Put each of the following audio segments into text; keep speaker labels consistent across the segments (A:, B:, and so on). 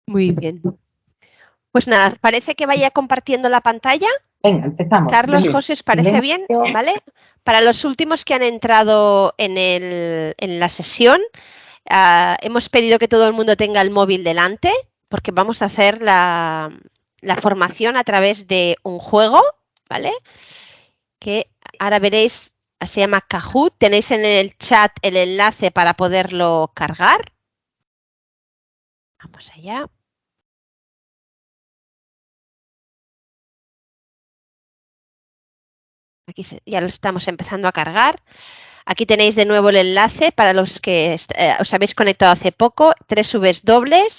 A: Muy bien. Pues nada, ¿parece que vaya compartiendo la pantalla?
B: Venga, empezamos.
A: Carlos, José, ¿os parece bien? ¿Vale? Para los últimos que han entrado en la sesión, hemos pedido que todo el mundo tenga el móvil delante, porque vamos a hacer la formación a través de un juego, ¿vale? Que ahora veréis, se llama Kahoot. Tenéis en el chat el enlace para poderlo cargar. Vamos allá. Aquí ya lo estamos empezando a cargar. Aquí tenéis de nuevo el enlace para los que os habéis conectado hace poco, www.kahoot.it.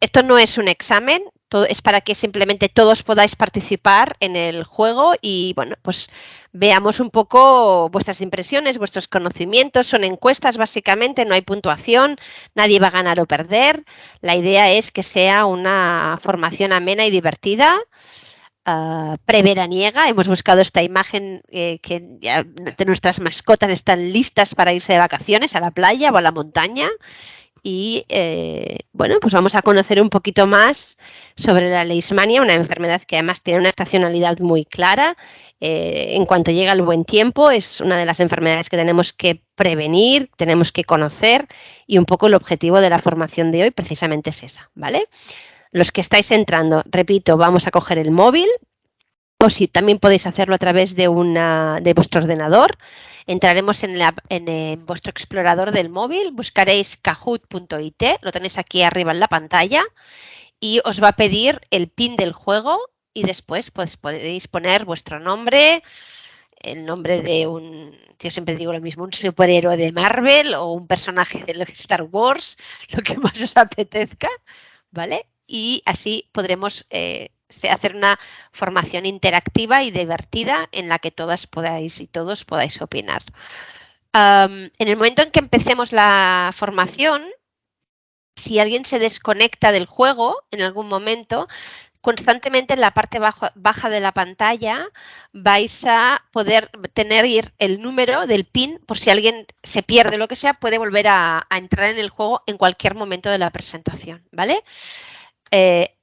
A: Esto no es un examen, es para que simplemente todos podáis participar en el juego y, bueno, pues veamos un poco vuestras impresiones, vuestros conocimientos. Son encuestas básicamente, no hay puntuación, nadie va a ganar o perder. La idea es que sea una formación amena y divertida. Preveraniega, hemos buscado esta imagen que ya de nuestras mascotas están listas para irse de vacaciones a la playa o a la montaña y bueno, pues vamos a conocer un poquito más sobre la leishmania, una enfermedad que además tiene una estacionalidad muy clara. En cuanto llega el buen tiempo, es una de las enfermedades que tenemos que prevenir, tenemos que conocer y un poco el objetivo de la formación de hoy precisamente es esa, ¿vale? Los que estáis entrando, repito, vamos a coger el móvil o si también podéis hacerlo a través de vuestro ordenador. Entraremos en vuestro explorador del móvil, buscaréis kahoot.it, lo tenéis aquí arriba en la pantalla y os va a pedir el PIN del juego y después pues, podéis poner vuestro nombre, el nombre de yo siempre digo lo mismo, un superhéroe de Marvel o un personaje de Star Wars, lo que más os apetezca, ¿vale? Y así podremos hacer una formación interactiva y divertida en la que todas podáis y todos podáis opinar. En el momento en que empecemos la formación, si alguien se desconecta del juego en algún momento, constantemente en la parte baja de la pantalla vais a poder tener el número del PIN por si alguien se pierde o lo que sea, puede volver a entrar en el juego en cualquier momento de la presentación, ¿vale?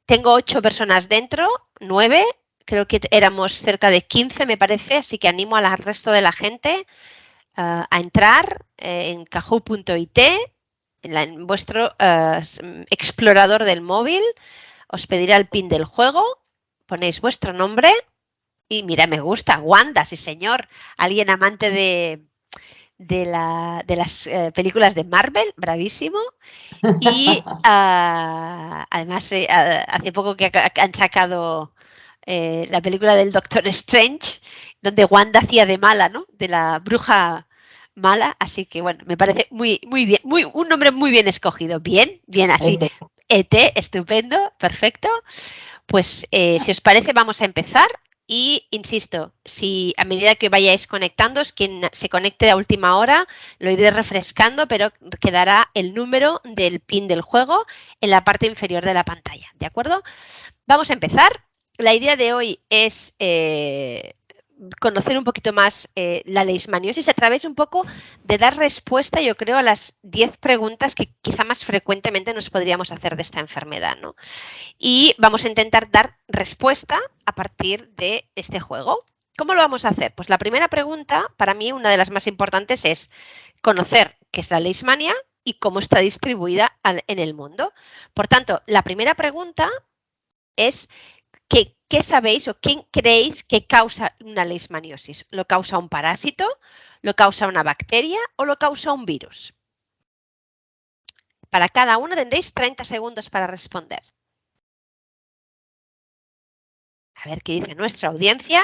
A: Tengo 8 personas dentro, 9, creo que éramos cerca de 15 me parece, así que animo al resto de la gente a entrar en kahoot.it, en vuestro explorador del móvil, os pedirá el PIN del juego, ponéis vuestro nombre y mira, me gusta, Wanda, sí señor, alguien amante de las películas de Marvel, bravísimo. Y además hace poco que han sacado la película del Doctor Strange, donde Wanda hacía de mala, ¿no? De la bruja mala, así que bueno, me parece muy bien, un nombre muy bien escogido, bien así. ET, estupendo, perfecto. Pues si os parece vamos a empezar. Y insisto, si a medida que vayáis conectándoos, quien se conecte a última hora, lo iré refrescando, pero quedará el número del PIN del juego en la parte inferior de la pantalla, ¿de acuerdo? Vamos a empezar. La idea de hoy es conocer un poquito más la leishmaniosis a través un poco de dar respuesta, yo creo, a las 10 preguntas que quizá más frecuentemente nos podríamos hacer de esta enfermedad, ¿no? Y vamos a intentar dar respuesta a partir de este juego. ¿Cómo lo vamos a hacer? Pues la primera pregunta, para mí una de las más importantes, es conocer qué es la leishmania y cómo está distribuida en el mundo. Por tanto, la primera pregunta es ¿qué sabéis o quién creéis que causa una leishmaniosis? ¿Lo causa un parásito? ¿Lo causa una bacteria? ¿O lo causa un virus? Para cada uno tendréis 30 segundos para responder. A ver qué dice nuestra audiencia,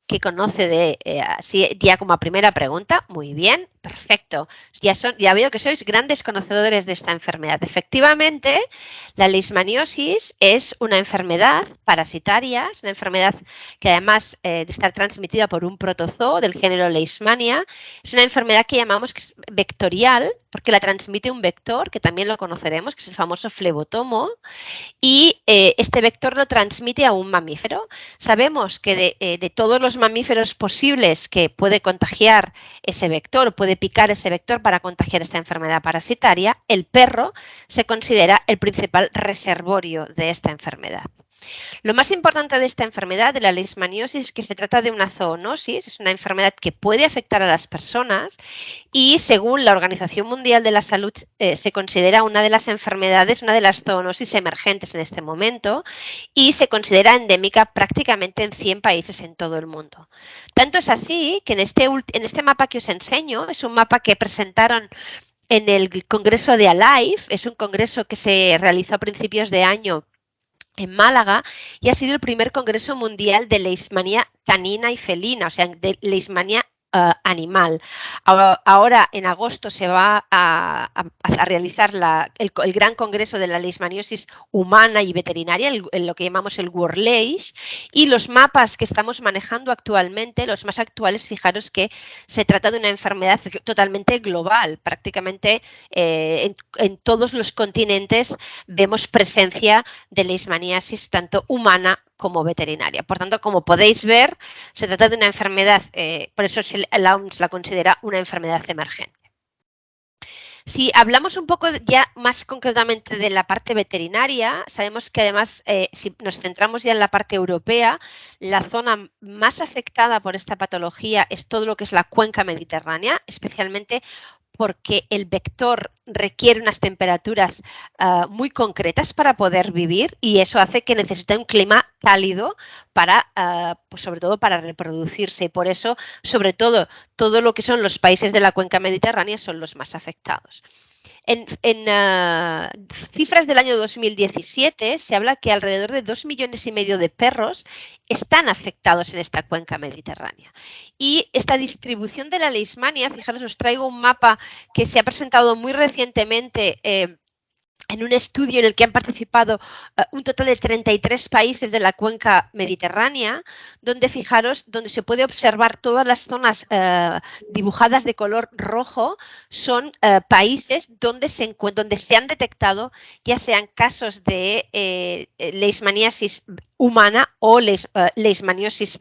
A: que conoce así ya como primera pregunta. Muy bien, perfecto. Ya veo que sois grandes conocedores de esta enfermedad. Efectivamente, la leishmaniosis es una enfermedad parasitaria, es una enfermedad que además de estar transmitida por un protozoo del género Leishmania, es una enfermedad que llamamos vectorial, porque la transmite un vector, que también lo conoceremos, que es el famoso flebotomo, y este vector lo transmite a un mamífero. Sabemos que de todos los mamíferos posibles que puede contagiar ese vector, puede puede picar ese vector para contagiar esta enfermedad parasitaria, el perro se considera el principal reservorio de esta enfermedad. Lo más importante de esta enfermedad, de la leishmaniosis, es que se trata de una zoonosis, es una enfermedad que puede afectar a las personas y según la Organización Mundial de la Salud se considera una de las enfermedades, una de las zoonosis emergentes en este momento y se considera endémica prácticamente en 100 países en todo el mundo. Tanto es así que en este mapa que os enseño, es un mapa que presentaron en el Congreso de Alive, es un congreso que se realizó a principios de año en Málaga y ha sido el primer congreso mundial de leishmanía canina y felina, o sea, de leishmanía animal. Ahora, en agosto, se va a realizar el gran congreso de la leishmaniosis humana y veterinaria, lo que llamamos el World Leish, y los mapas que estamos manejando actualmente, los más actuales, fijaros que se trata de una enfermedad totalmente global, prácticamente en todos los continentes vemos presencia de leishmaniasis tanto humana como veterinaria. Por tanto, como podéis ver, se trata de una enfermedad, por eso la OMS la considera una enfermedad emergente. Si hablamos un poco ya más concretamente de la parte veterinaria, sabemos que además, si nos centramos ya en la parte europea, la zona más afectada por esta patología es todo lo que es la cuenca mediterránea, especialmente porque el vector requiere unas temperaturas muy concretas para poder vivir y eso hace que necesite un clima cálido para, pues sobre todo para reproducirse. Y por eso, sobre todo lo que son los países de la cuenca mediterránea son los más afectados. En cifras del año 2017 se habla que alrededor de 2,5 millones de perros están afectados en esta cuenca mediterránea. Y esta distribución de la leishmania, fijaros, os traigo un mapa que se ha presentado muy recientemente en un estudio en el que han participado un total de 33 países de la cuenca mediterránea, donde fijaros, donde se puede observar todas las zonas dibujadas de color rojo, son países donde se han detectado ya sean casos de leishmaniasis humana o leishmaniosis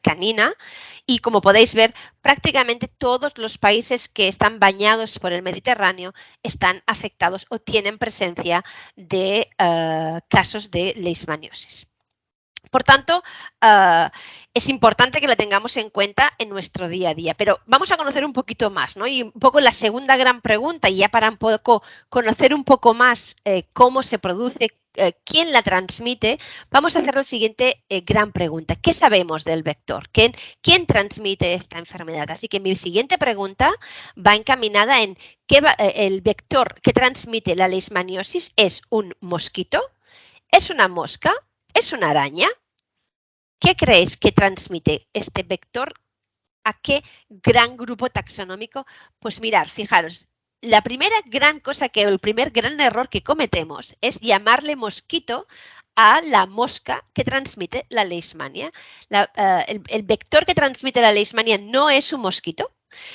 A: canina. Y como podéis ver, prácticamente todos los países que están bañados por el Mediterráneo están afectados o tienen presencia de casos de leishmaniosis. Por tanto, es importante que la tengamos en cuenta en nuestro día a día, pero vamos a conocer un poquito más, ¿no? Y un poco la segunda gran pregunta, y ya para un poco conocer un poco más cómo se produce, quién la transmite, vamos a hacer la siguiente gran pregunta. ¿Qué sabemos del vector? ¿Quién transmite esta enfermedad? Así que mi siguiente pregunta va encaminada en el vector que transmite la leishmaniosis es un mosquito, es una mosca, ¿es una araña? ¿Qué creéis que transmite este vector? ¿A qué gran grupo taxonómico? Pues mirar, fijaros, la primera gran cosa el primer gran error que cometemos es llamarle mosquito a la mosca que transmite la leishmania. El vector que transmite la leishmania no es un mosquito,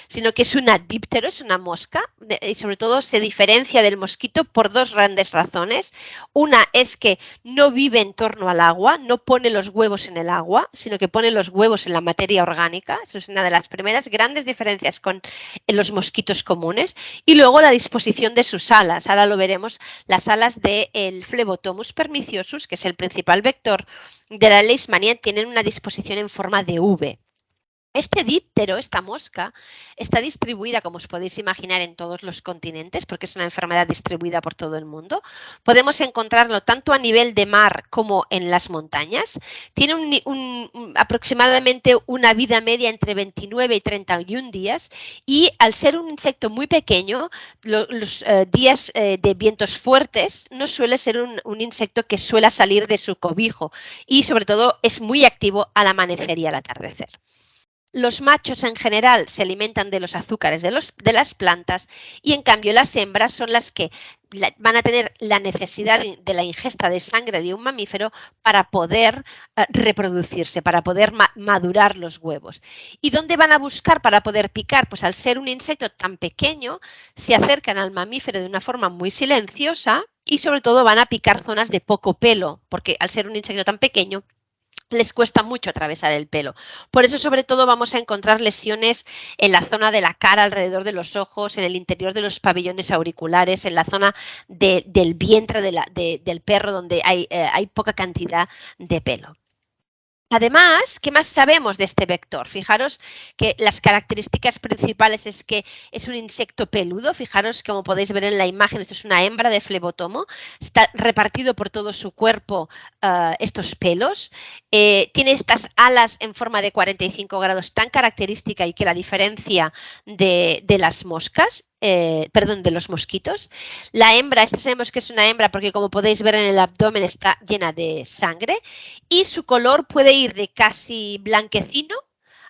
A: sino que es una díptero, es una mosca, y sobre todo se diferencia del mosquito por dos grandes razones. Una es que no vive en torno al agua, no pone los huevos en el agua, sino que pone los huevos en la materia orgánica. Eso es una de las primeras grandes diferencias con los mosquitos comunes. Y luego la disposición de sus alas. Ahora lo veremos, las alas del Phlebotomus perniciosus, que es el principal vector de la leishmania, tienen una disposición en forma de V. Este díptero, esta mosca, está distribuida, como os podéis imaginar, en todos los continentes, porque es una enfermedad distribuida por todo el mundo. Podemos encontrarlo tanto a nivel de mar como en las montañas. Tiene aproximadamente una vida media entre 29 y 31 días y al ser un insecto muy pequeño, los días de vientos fuertes no suele ser un insecto que suele salir de su cobijo y sobre todo es muy activo al amanecer y al atardecer. Los machos en general se alimentan de los azúcares de las plantas y en cambio las hembras son las que van a tener la necesidad de la ingesta de sangre de un mamífero para poder reproducirse, para poder madurar los huevos. ¿Y dónde van a buscar para poder picar? Pues al ser un insecto tan pequeño, se acercan al mamífero de una forma muy silenciosa y sobre todo van a picar zonas de poco pelo, porque al ser un insecto tan pequeño, les cuesta mucho atravesar el pelo. Por eso, sobre todo, vamos a encontrar lesiones en la zona de la cara, alrededor de los ojos, en el interior de los pabellones auriculares, en la zona del vientre del perro, donde hay poca cantidad de pelo. Además, ¿qué más sabemos de este vector? Fijaros que las características principales es que es un insecto peludo. Fijaros, como podéis ver en la imagen, esto es una hembra de flebotomo. Está repartido por todo su cuerpo estos pelos. Tiene estas alas en forma de 45 grados tan característica y que la diferencia de las moscas. Perdón, de los mosquitos. La hembra, esta sabemos que es una hembra porque como podéis ver en el abdomen está llena de sangre y su color puede ir de casi blanquecino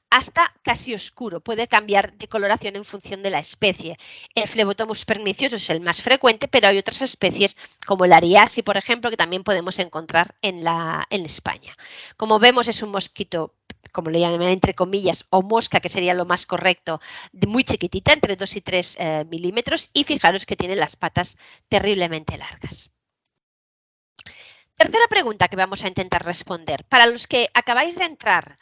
A: hasta casi oscuro. Puede cambiar de coloración en función de la especie. El Phlebotomus perniciosus es el más frecuente, pero hay otras especies como el Ariasi, por ejemplo, que también podemos encontrar en España. Como vemos, es un mosquito, como le llaman entre comillas, o mosca, que sería lo más correcto, muy chiquitita, entre 2 y 3 milímetros, y fijaros que tiene las patas terriblemente largas. Tercera pregunta que vamos a intentar responder. Para los que acabáis de entrar,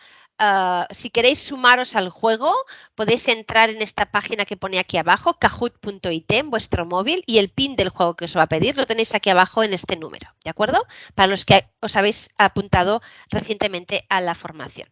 A: si queréis sumaros al juego, podéis entrar en esta página que pone aquí abajo, kahoot.it, en vuestro móvil, y el pin del juego que os va a pedir lo tenéis aquí abajo en este número, ¿de acuerdo? Para los que os habéis apuntado recientemente a la formación.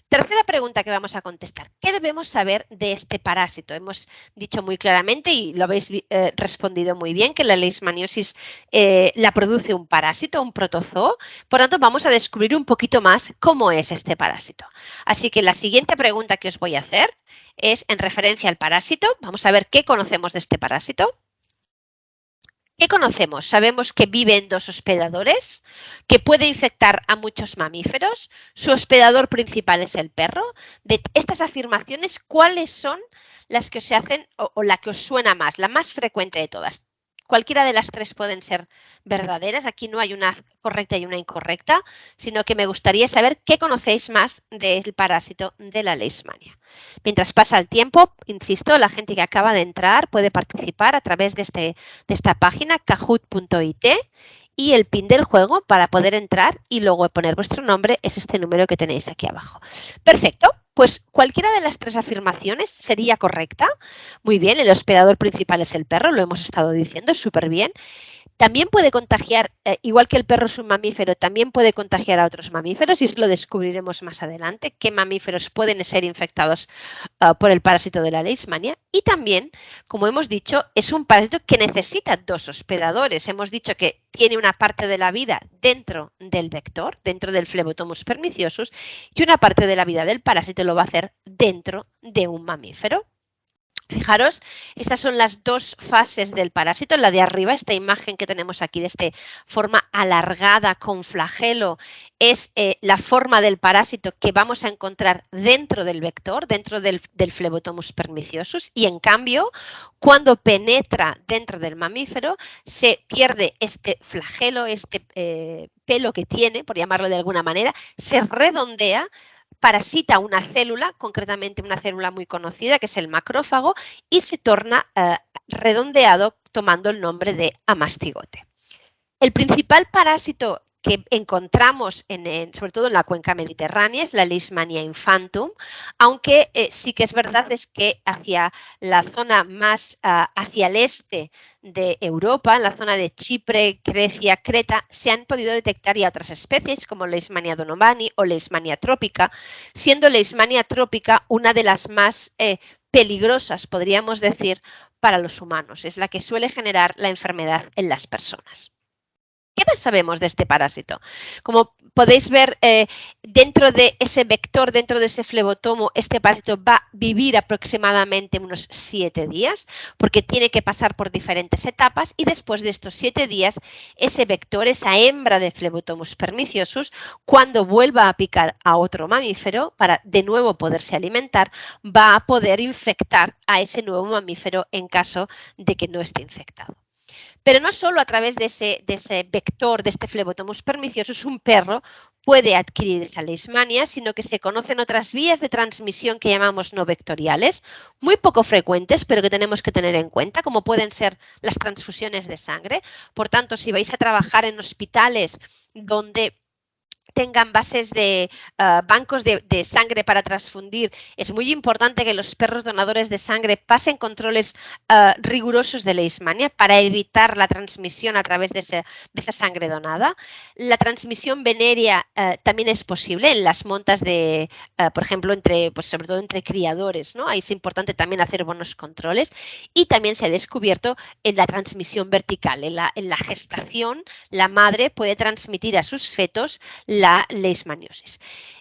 A: Tercera pregunta que vamos a contestar. ¿Qué debemos saber de este parásito? Hemos dicho muy claramente y lo habéis respondido muy bien que la leishmaniosis la produce un parásito, un protozoo. Por tanto, vamos a descubrir un poquito más cómo es este parásito. Así que la siguiente pregunta que os voy a hacer es en referencia al parásito. Vamos a ver qué conocemos de este parásito. ¿Qué conocemos? Sabemos que vive en 2 hospedadores, que puede infectar a muchos mamíferos, su hospedador principal es el perro. De estas afirmaciones, ¿cuáles son las que os hacen o la que os suena más, la más frecuente de todas? Cualquiera de las 3 pueden ser verdaderas. Aquí no hay una correcta y una incorrecta, sino que me gustaría saber qué conocéis más del parásito de la leishmania. Mientras pasa el tiempo, insisto, la gente que acaba de entrar puede participar a través de esta página, kahoot.it, y el pin del juego para poder entrar y luego poner vuestro nombre es este número que tenéis aquí abajo. Perfecto. Pues cualquiera de las 3 afirmaciones sería correcta. Muy bien, el hospedador principal es el perro, lo hemos estado diciendo, súper bien. También puede contagiar, igual que el perro es un mamífero, también puede contagiar a otros mamíferos y eso lo descubriremos más adelante, qué mamíferos pueden ser infectados por el parásito de la leishmania. Y también, como hemos dicho, es un parásito que necesita 2 hospedadores. Hemos dicho que tiene una parte de la vida dentro del vector, dentro del Phlebotomus perniciosus, y una parte de la vida del parásito lo va a hacer dentro de un mamífero. Fijaros, estas son las 2 fases del parásito. La de arriba, esta imagen que tenemos aquí de esta forma alargada con flagelo, es la forma del parásito que vamos a encontrar dentro del vector, dentro del Phlebotomus perniciosus. Y en cambio, cuando penetra dentro del mamífero, se pierde este flagelo, este pelo que tiene, por llamarlo de alguna manera, se redondea, parasita una célula, concretamente una célula muy conocida que es el macrófago, y se torna redondeado tomando el nombre de amastigote. El principal parásito que encontramos sobre todo en la cuenca mediterránea es la Leishmania infantum, aunque sí que es verdad es que hacia la zona más hacia el este de Europa, en la zona de Chipre, Grecia, Creta, se han podido detectar ya otras especies como Leishmania donovani o Leishmania tropica, siendo Leishmania tropica una de las más peligrosas, podríamos decir, para los humanos. Es la que suele generar la enfermedad en las personas. ¿Qué más sabemos de este parásito? Como podéis ver, dentro de ese vector, dentro de ese flebotomo, este parásito va a vivir aproximadamente unos 7 días, porque tiene que pasar por diferentes etapas y después de estos 7 días, ese vector, esa hembra de Phlebotomus perniciosus, cuando vuelva a picar a otro mamífero, para de nuevo poderse alimentar, va a poder infectar a ese nuevo mamífero en caso de que no esté infectado. Pero no solo a través de ese vector, de este Phlebotomus perniciosus, un perro puede adquirir esa leishmania, sino que se conocen otras vías de transmisión que llamamos no vectoriales, muy poco frecuentes, pero que tenemos que tener en cuenta, como pueden ser las transfusiones de sangre. Por tanto, si vais a trabajar en hospitales donde tengan bases de bancos de sangre para transfundir. Es muy importante que los perros donadores de sangre pasen controles rigurosos de leishmania para evitar la transmisión a través de esa sangre donada. La transmisión venérea también es posible en las montas de, por ejemplo, sobre todo entre criadores, ¿no? Ahí es importante también hacer buenos controles. Y también se ha descubierto en la transmisión vertical, en la gestación, la madre puede transmitir a sus fetos la leishmaniosis.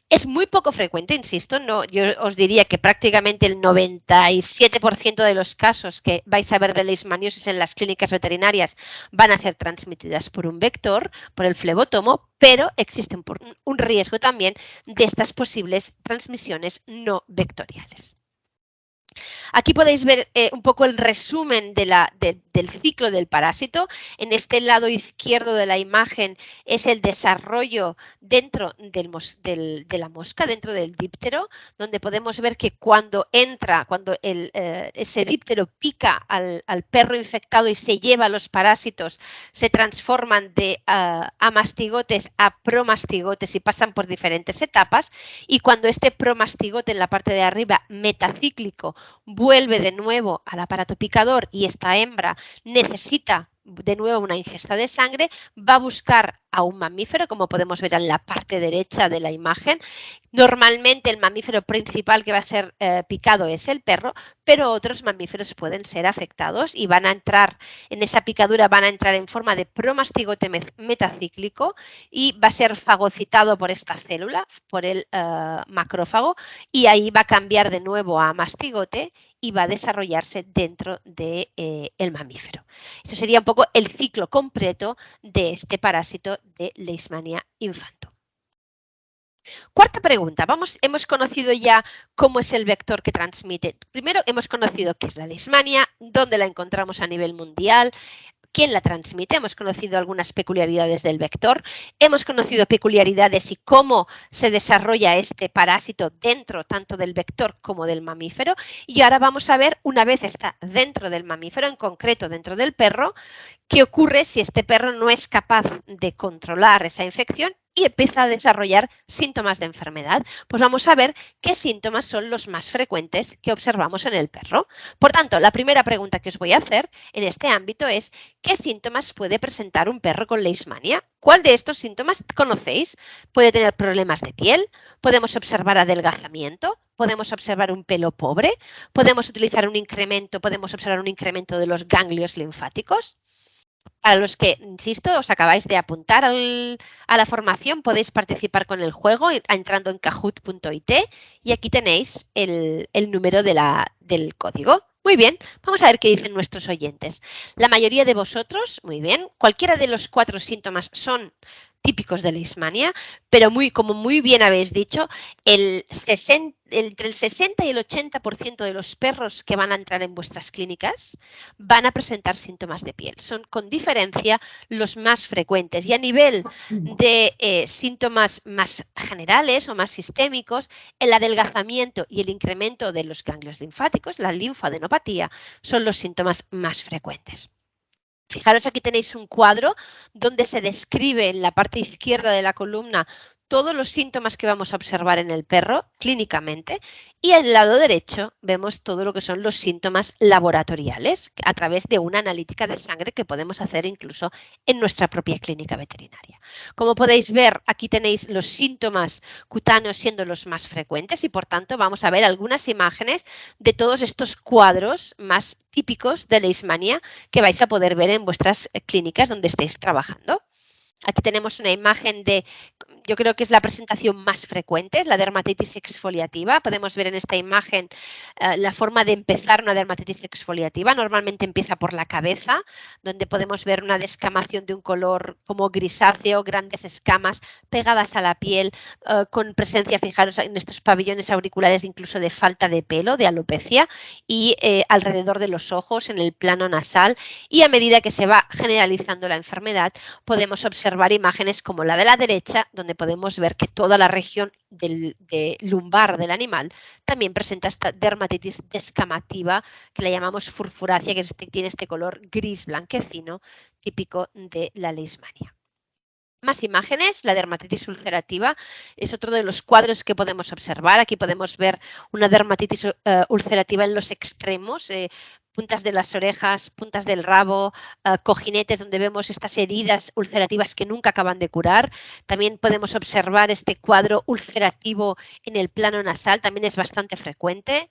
A: Es muy poco frecuente, insisto, no, yo os diría que prácticamente el 97% de los casos que vais a ver de leishmaniosis en las clínicas veterinarias van a ser transmitidas por un vector, por el flebotomo, pero existe un riesgo también de estas posibles transmisiones no vectoriales. Aquí podéis ver un poco el resumen del ciclo del parásito. En este lado izquierdo de la imagen es el desarrollo dentro de la mosca, dentro del díptero, donde podemos ver que cuando ese díptero pica al perro infectado y se lleva los parásitos, se transforman de amastigotes a promastigotes y pasan por diferentes etapas. Y cuando este promastigote en la parte de arriba, metacíclico, vuelve de nuevo al aparato picador y esta hembra necesita de nuevo una ingesta de sangre, va a buscar a un mamífero, como podemos ver en la parte derecha de la imagen. Normalmente el mamífero principal que va a ser picado es el perro, pero otros mamíferos pueden ser afectados y van a entrar en esa picadura, van a entrar en forma de promastigote metacíclico y va a ser fagocitado por esta célula, por el macrófago, y ahí va a cambiar de nuevo a mastigote y va a desarrollarse dentro del mamífero. Eso sería un poco el ciclo completo de este parásito de Leishmania infantum. Cuarta pregunta. Hemos conocido ya cómo es el vector que transmite. Primero hemos conocido qué es la leishmania, dónde la encontramos a nivel mundial, quién la transmite, hemos conocido algunas peculiaridades del vector, hemos conocido peculiaridades y cómo se desarrolla este parásito dentro tanto del vector como del mamífero, y ahora vamos a ver, una vez está dentro del mamífero, en concreto dentro del perro, qué ocurre si este perro no es capaz de controlar esa infección y empieza a desarrollar síntomas de enfermedad. Pues vamos a ver qué síntomas son los más frecuentes que observamos en el perro. Por tanto, la primera pregunta que os voy a hacer en este ámbito es ¿qué síntomas puede presentar un perro con leishmania? ¿Cuál de estos síntomas conocéis? Puede tener problemas de piel, podemos observar adelgazamiento, podemos observar un pelo pobre, podemos observar un incremento de los ganglios linfáticos. Para los que, insisto, os acabáis de apuntar a la formación, podéis participar con el juego entrando en kahoot.it y aquí tenéis el número del código. Muy bien, vamos a ver qué dicen nuestros oyentes. La mayoría de vosotros, muy bien, cualquiera de los 4 síntomas son típicos de leishmania, pero como muy bien habéis dicho, entre el 60 y el 80% de los perros que van a entrar en vuestras clínicas van a presentar síntomas de piel. Son con diferencia los más frecuentes y a nivel de síntomas más generales o más sistémicos, el adelgazamiento y el incremento de los ganglios linfáticos, la linfadenopatía, son los síntomas más frecuentes. Fijaros, aquí tenéis un cuadro donde se describe en la parte izquierda de la columna todos los síntomas que vamos a observar en el perro clínicamente y en el lado derecho vemos todo lo que son los síntomas laboratoriales a través de una analítica de sangre que podemos hacer incluso en nuestra propia clínica veterinaria. Como podéis ver, aquí tenéis los síntomas cutáneos siendo los más frecuentes y por tanto vamos a ver algunas imágenes de todos estos cuadros más típicos de leishmania que vais a poder ver en vuestras clínicas donde estéis trabajando. Aquí tenemos una imagen yo creo que es la presentación más frecuente, la dermatitis exfoliativa. Podemos ver en esta imagen la forma de empezar una dermatitis exfoliativa. Normalmente empieza por la cabeza, donde podemos ver una descamación de un color como grisáceo, grandes escamas pegadas a la piel, con presencia, fijaros, en estos pabellones auriculares incluso de falta de pelo, de alopecia, y alrededor de los ojos, en el plano nasal. Y a medida que se va generalizando la enfermedad, podemos observar imágenes como la de la derecha, donde podemos ver que toda la región lumbar del animal también presenta esta dermatitis descamativa que la llamamos furfurácea, que tiene este color gris blanquecino típico de la leishmania. Más imágenes, la dermatitis ulcerativa es otro de los cuadros que podemos observar. Aquí podemos ver una dermatitis ulcerativa en los extremos, puntas de las orejas, puntas del rabo, cojinetes donde vemos estas heridas ulcerativas que nunca acaban de curar. También podemos observar este cuadro ulcerativo en el plano nasal, también es bastante frecuente.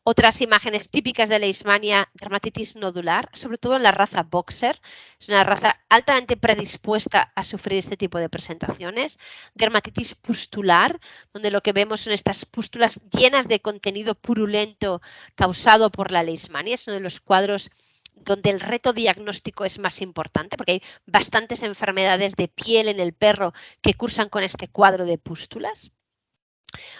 A: Otras imágenes típicas de leishmania, dermatitis nodular, sobre todo en la raza boxer. Es una raza altamente predispuesta a sufrir este tipo de presentaciones. Dermatitis pustular, donde lo que vemos son estas pústulas llenas de contenido purulento causado por la leishmania. Es uno de los cuadros donde el reto diagnóstico es más importante, porque hay bastantes enfermedades de piel en el perro que cursan con este cuadro de pústulas.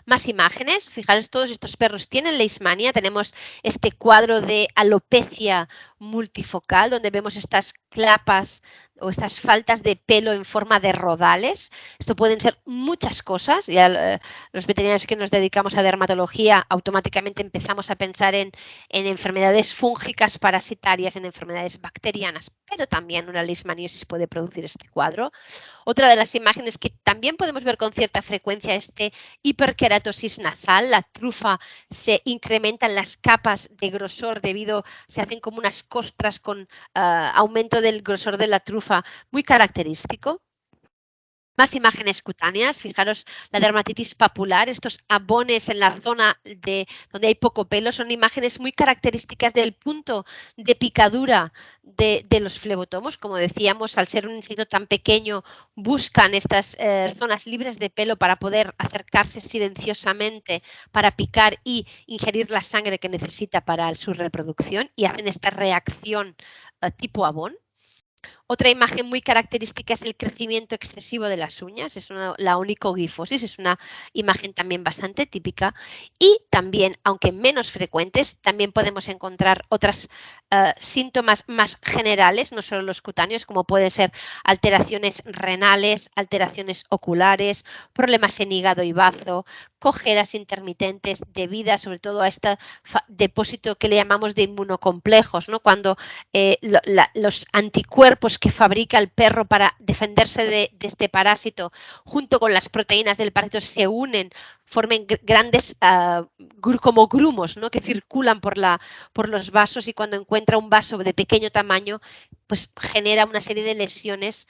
A: Más imágenes, fijaros, todos estos perros tienen leishmania, tenemos este cuadro de alopecia multifocal donde vemos estas clapas o estas faltas de pelo en forma de rodales. Esto pueden ser muchas cosas. Ya los veterinarios que nos dedicamos a dermatología automáticamente empezamos a pensar en enfermedades fúngicas, parasitarias, en enfermedades bacterianas, pero también una leishmaniosis puede producir este cuadro. Otra de las imágenes que también podemos ver con cierta frecuencia es hiperkeratosis nasal. La trufa se incrementa en las capas de grosor se hacen como unas costras con aumento del grosor de la trufa muy característico. Más imágenes cutáneas, fijaros la dermatitis papular, estos abones en la zona donde hay poco pelo, son imágenes muy características del punto de picadura de los flebotomos. Como decíamos, al ser un insecto tan pequeño, buscan estas zonas libres de pelo para poder acercarse silenciosamente, para picar y ingerir la sangre que necesita para su reproducción, y hacen esta reacción tipo abón. Otra imagen muy característica es el crecimiento excesivo de las uñas, es la onicogifosis, es una imagen también bastante típica, y también, aunque menos frecuentes, también podemos encontrar otros síntomas más generales, no solo los cutáneos, como pueden ser alteraciones renales, alteraciones oculares, problemas en hígado y bazo, cojeras intermitentes debidas sobre todo a este depósito que le llamamos de inmunocomplejos, ¿no? Cuando los anticuerpos que fabrica el perro para defenderse de este parásito, junto con las proteínas del parásito, se unen, formen grandes como grumos, ¿no? Que circulan por los vasos, y cuando encuentra un vaso de pequeño tamaño, pues genera una serie de lesiones,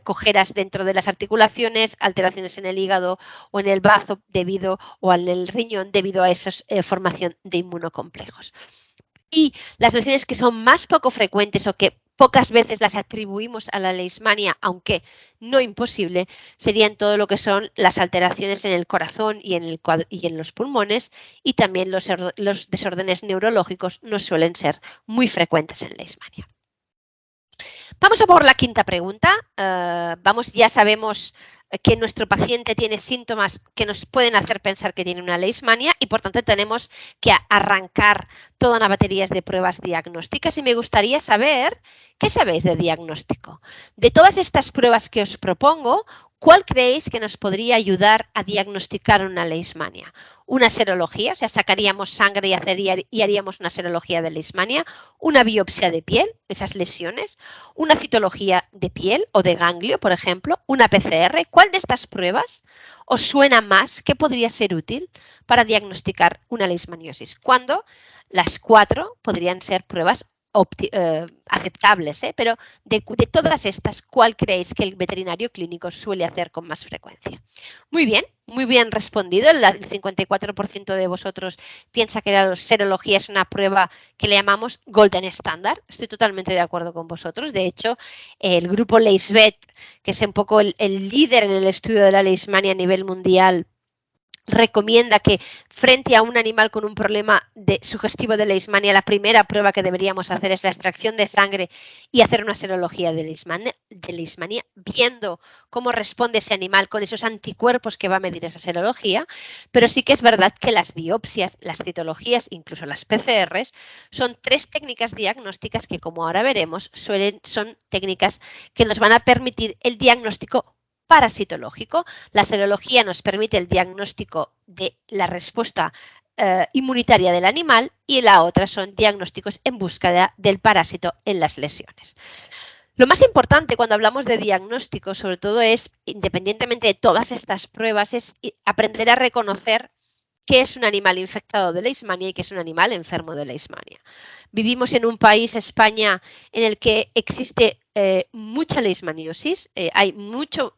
A: cojeras dentro de las articulaciones, alteraciones en el hígado o en el bazo o en el riñón debido a esa formación de inmunocomplejos. Y las lesiones que son más poco frecuentes o que pocas veces las atribuimos a la leishmania, aunque no imposible, serían todo lo que son las alteraciones en el corazón y en los pulmones, y también los desórdenes neurológicos no suelen ser muy frecuentes en leishmania. Vamos a por la quinta pregunta. Ya sabemos que nuestro paciente tiene síntomas que nos pueden hacer pensar que tiene una leishmania, y por tanto tenemos que arrancar toda una batería de pruebas diagnósticas, y me gustaría saber qué sabéis de diagnóstico. De todas estas pruebas que os propongo, ¿cuál creéis que nos podría ayudar a diagnosticar una leishmania? Una serología, o sea, sacaríamos sangre y haríamos una serología de leishmania, una biopsia de piel, esas lesiones, una citología de piel o de ganglio, por ejemplo, una PCR. ¿Cuál de estas pruebas os suena más que podría ser útil para diagnosticar una leishmaniosis? Cuando las 4 podrían ser pruebas aceptables, pero de todas estas, ¿cuál creéis que el veterinario clínico suele hacer con más frecuencia? Muy bien respondido. El 54% de vosotros piensa que la serología es una prueba que le llamamos golden standard. Estoy totalmente de acuerdo con vosotros. De hecho, el grupo LeishVet, que es un poco el líder en el estudio de la leishmania a nivel mundial, recomienda que frente a un animal con un problema sugestivo de leishmania, la primera prueba que deberíamos hacer es la extracción de sangre y hacer una serología de leishmania, viendo cómo responde ese animal con esos anticuerpos que va a medir esa serología. Pero sí que es verdad que las biopsias, las citologías, incluso las PCRs, son 3 técnicas diagnósticas que, como ahora veremos, son técnicas que nos van a permitir el diagnóstico parasitológico. La serología nos permite el diagnóstico de la respuesta inmunitaria del animal, y la otra son diagnósticos en búsqueda del parásito en las lesiones. Lo más importante cuando hablamos de diagnóstico, sobre todo, es, independientemente de todas estas pruebas, es aprender a reconocer qué es un animal infectado de leishmania y qué es un animal enfermo de leishmania. Vivimos en un país, España, en el que existe mucha leishmaniosis, hay muchos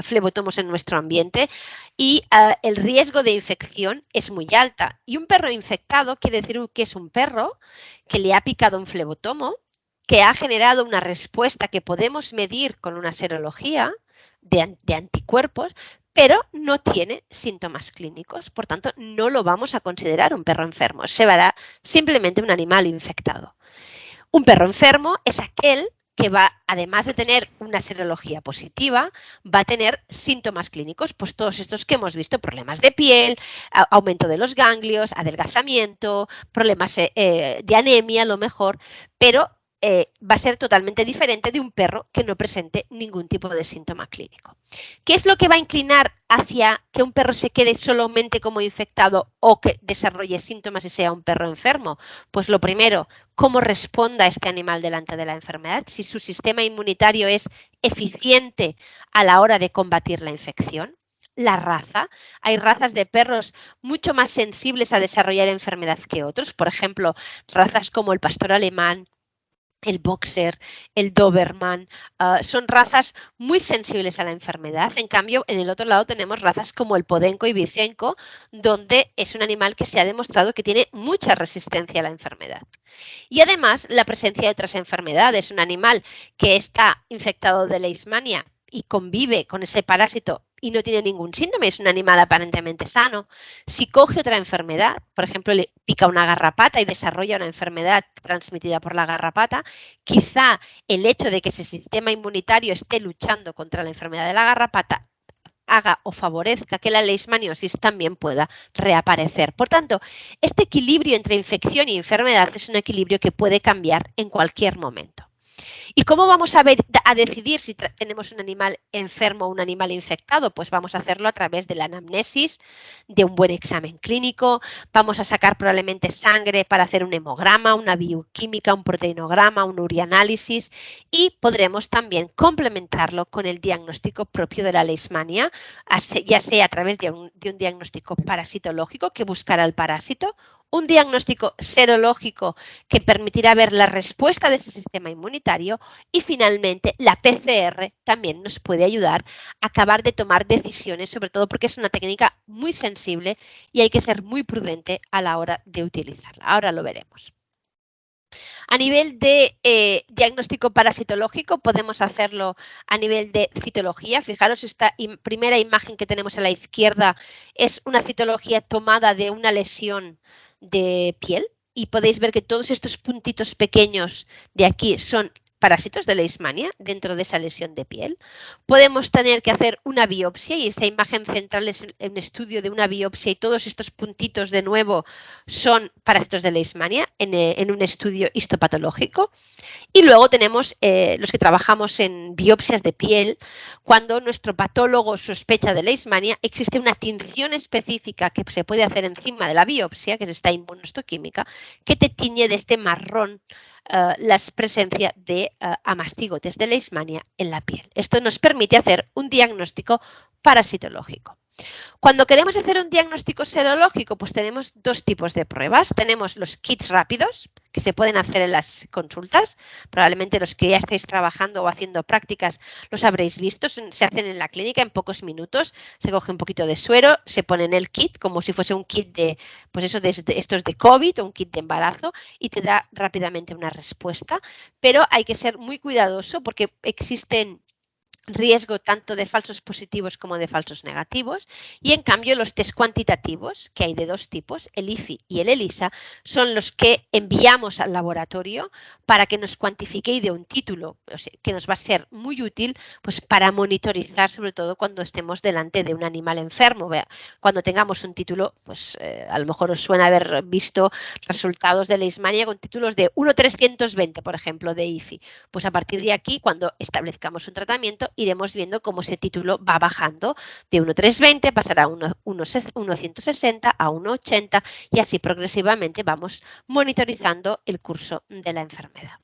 A: flebotomos en nuestro ambiente y el riesgo de infección es muy alta. Y un perro infectado quiere decir que es un perro que le ha picado un flebotomo, que ha generado una respuesta que podemos medir con una serología de anticuerpos, pero no tiene síntomas clínicos. Por tanto, no lo vamos a considerar un perro enfermo. Se verá simplemente un animal infectado. Un perro enfermo es aquel que va, además de tener una serología positiva, va a tener síntomas clínicos, pues todos estos que hemos visto, problemas de piel, aumento de los ganglios, adelgazamiento, problemas de anemia a lo mejor, pero va a ser totalmente diferente de un perro que no presente ningún tipo de síntoma clínico. ¿Qué es lo que va a inclinar hacia que un perro se quede solamente como infectado o que desarrolle síntomas y sea un perro enfermo? Pues lo primero, cómo responda este animal delante de la enfermedad, si su sistema inmunitario es eficiente a la hora de combatir la infección. La raza. Hay razas de perros mucho más sensibles a desarrollar enfermedad que otros. Por ejemplo, razas como el pastor alemán, el boxer, el doberman, son razas muy sensibles a la enfermedad. En cambio, en el otro lado tenemos razas como el podenco y vicenco, donde es un animal que se ha demostrado que tiene mucha resistencia a la enfermedad. Y además, la presencia de otras enfermedades. Un animal que está infectado de leishmania y convive con ese parásito y no tiene ningún síntoma, es un animal aparentemente sano. Si coge otra enfermedad, por ejemplo, le pica una garrapata y desarrolla una enfermedad transmitida por la garrapata, quizá el hecho de que ese sistema inmunitario esté luchando contra la enfermedad de la garrapata haga o favorezca que la leishmaniosis también pueda reaparecer. Por tanto, este equilibrio entre infección y enfermedad es un equilibrio que puede cambiar en cualquier momento. ¿Y cómo vamos a decidir si tenemos un animal enfermo o un animal infectado? Pues vamos a hacerlo a través de la anamnesis, de un buen examen clínico, vamos a sacar probablemente sangre para hacer un hemograma, una bioquímica, un proteinograma, un urianálisis y podremos también complementarlo con el diagnóstico propio de la leishmania, ya sea a través de un diagnóstico parasitológico que buscará el parásito, un diagnóstico serológico que permitirá ver la respuesta de ese sistema inmunitario y finalmente la PCR también nos puede ayudar a acabar de tomar decisiones, sobre todo porque es una técnica muy sensible y hay que ser muy prudente a la hora de utilizarla. Ahora lo veremos. A nivel de diagnóstico parasitológico podemos hacerlo a nivel de citología. Fijaros, esta primera imagen que tenemos a la izquierda es una citología tomada de una lesión de piel y podéis ver que todos estos puntitos pequeños de aquí son parásitos de leishmania dentro de esa lesión de piel. Podemos tener que hacer una biopsia y esta imagen central es un estudio de una biopsia y todos estos puntitos de nuevo son parásitos de leishmania en un estudio histopatológico. Y luego tenemos los que trabajamos en biopsias de piel. Cuando nuestro patólogo sospecha de leishmania, existe una tinción específica que se puede hacer encima de la biopsia, que es esta inmunohistoquímica, que te tiñe de este marrón la presencia de amastigotes de leishmania en la piel. Esto nos permite hacer un diagnóstico parasitológico. Cuando queremos hacer un diagnóstico serológico, pues tenemos dos tipos de pruebas. Tenemos los kits rápidos, que se pueden hacer en las consultas. Probablemente los que ya estáis trabajando o haciendo prácticas los habréis visto. Se hacen en la clínica en pocos minutos. Se coge un poquito de suero, se pone en el kit como si fuese un kit de, pues eso, de estos de COVID o un kit de embarazo y te da rápidamente una respuesta. Pero hay que ser muy cuidadoso porque existen riesgo tanto de falsos positivos como de falsos negativos y en cambio los test cuantitativos, que hay de dos tipos, el IFI y el ELISA, son los que enviamos al laboratorio para que nos cuantifique y dé un título, o sea, que nos va a ser muy útil pues, para monitorizar, sobre todo cuando estemos delante de un animal enfermo. Cuando tengamos un título, pues a lo mejor os suena haber visto resultados de leishmania con títulos de 1.320, por ejemplo, de IFI. Pues a partir de aquí, cuando establezcamos un tratamiento, iremos viendo cómo ese título va bajando de 1.320, pasará a 1.160, a 1.80 y así progresivamente vamos monitorizando el curso de la enfermedad.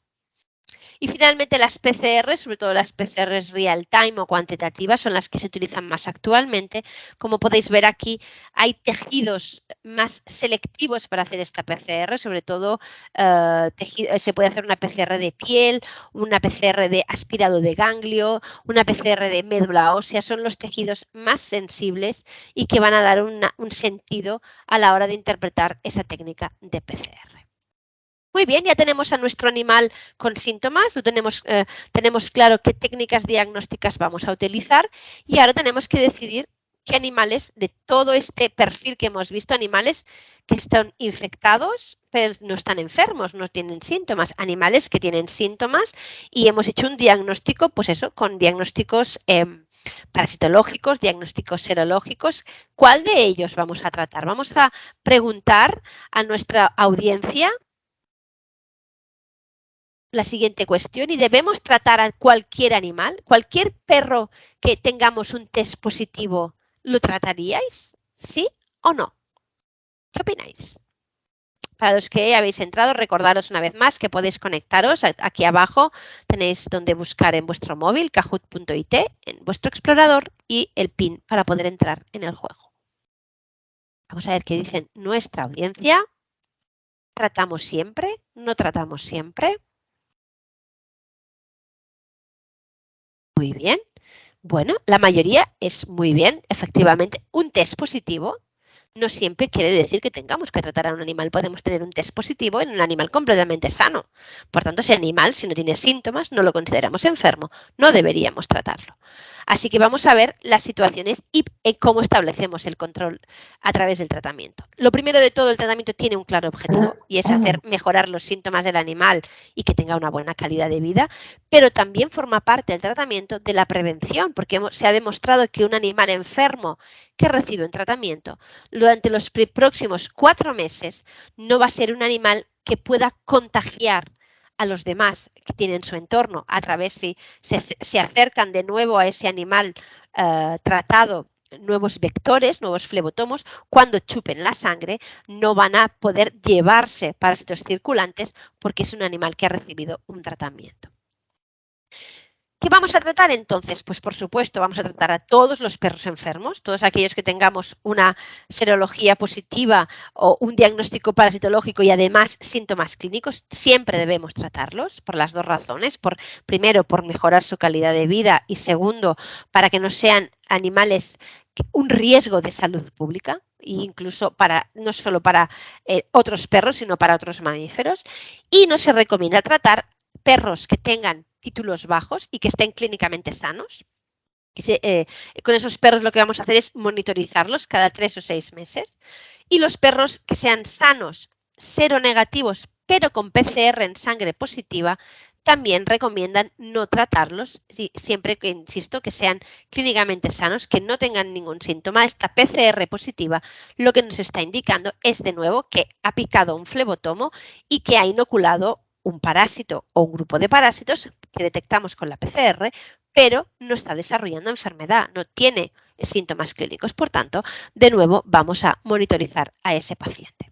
A: Y finalmente las PCR, sobre todo las PCR real time o cuantitativas, son las que se utilizan más actualmente. Como podéis ver aquí, hay tejidos más selectivos para hacer esta PCR, sobre todo se puede hacer una PCR de piel, una PCR de aspirado de ganglio, una PCR de médula ósea, son los tejidos más sensibles y que van a dar un sentido a la hora de interpretar esa técnica de PCR. Muy bien, ya tenemos a nuestro animal con síntomas, tenemos claro qué técnicas diagnósticas vamos a utilizar y ahora tenemos que decidir qué animales de todo este perfil que hemos visto, animales que están infectados pero no están enfermos, no tienen síntomas, animales que tienen síntomas y hemos hecho un diagnóstico, pues eso, con diagnósticos parasitológicos, diagnósticos serológicos. ¿Cuál de ellos vamos a tratar? Vamos a preguntar a nuestra audiencia la siguiente cuestión y debemos tratar a cualquier animal, cualquier perro que tengamos un test positivo, ¿lo trataríais? ¿Sí o no? ¿Qué opináis? Para los que habéis entrado, recordaros una vez más que podéis conectaros. Aquí abajo tenéis donde buscar en vuestro móvil, kahoot.it, en vuestro explorador y el PIN para poder entrar en el juego. Vamos a ver qué dicen nuestra audiencia. ¿Tratamos siempre? ¿No tratamos siempre? Muy bien. Bueno, la mayoría es muy bien, efectivamente. Un test positivo no siempre quiere decir que tengamos que tratar a un animal. Podemos tener un test positivo en un animal completamente sano. Por tanto, ese animal, si no tiene síntomas, no lo consideramos enfermo. No deberíamos tratarlo. Así que vamos a ver las situaciones y cómo establecemos el control a través del tratamiento. Lo primero de todo, el tratamiento tiene un claro objetivo y es hacer mejorar los síntomas del animal y que tenga una buena calidad de vida, pero también forma parte del tratamiento de la prevención, porque se ha demostrado que un animal enfermo que recibe un tratamiento durante los próximos 4 meses no va a ser un animal que pueda contagiar a los demás que tienen su entorno a través si se acercan de nuevo a ese animal tratado nuevos vectores, nuevos flebotomos, cuando chupen la sangre no van a poder llevarse parásitos circulantes porque es un animal que ha recibido un tratamiento. ¿Qué vamos a tratar entonces? Pues por supuesto vamos a tratar a todos los perros enfermos, todos aquellos que tengamos una serología positiva o un diagnóstico parasitológico y además síntomas clínicos, siempre debemos tratarlos por las dos razones. Primero, por mejorar su calidad de vida y segundo, para que no sean animales un riesgo de salud pública e incluso no solo para otros perros, sino para otros mamíferos. Y no se recomienda tratar perros que tengan títulos bajos y que estén clínicamente sanos. Con esos perros lo que vamos a hacer es monitorizarlos cada 3 o 6 meses. Y los perros que sean sanos, seronegativos, pero con PCR en sangre positiva, también recomiendan no tratarlos, siempre que, insisto, que sean clínicamente sanos, que no tengan ningún síntoma. Esta PCR positiva lo que nos está indicando es, de nuevo, que ha picado un flebotomo y que ha inoculado un parásito o un grupo de parásitos que detectamos con la PCR, pero no está desarrollando enfermedad, no tiene síntomas clínicos. Por tanto, de nuevo, vamos a monitorizar a ese paciente.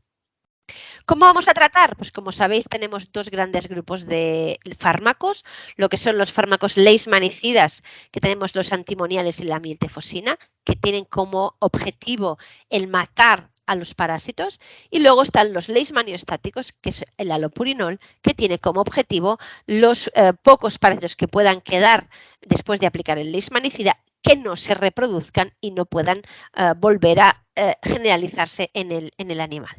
A: ¿Cómo vamos a tratar? Pues como sabéis, tenemos dos grandes grupos de fármacos, lo que son los fármacos leishmanicidas, que tenemos los antimoniales y la miltefosina, que tienen como objetivo el matar a los parásitos, y luego están los leishmaniostáticos, que es el alopurinol, que tiene como objetivo los pocos parásitos que puedan quedar después de aplicar el leishmanicida, que no se reproduzcan y no puedan volver a generalizarse en el animal.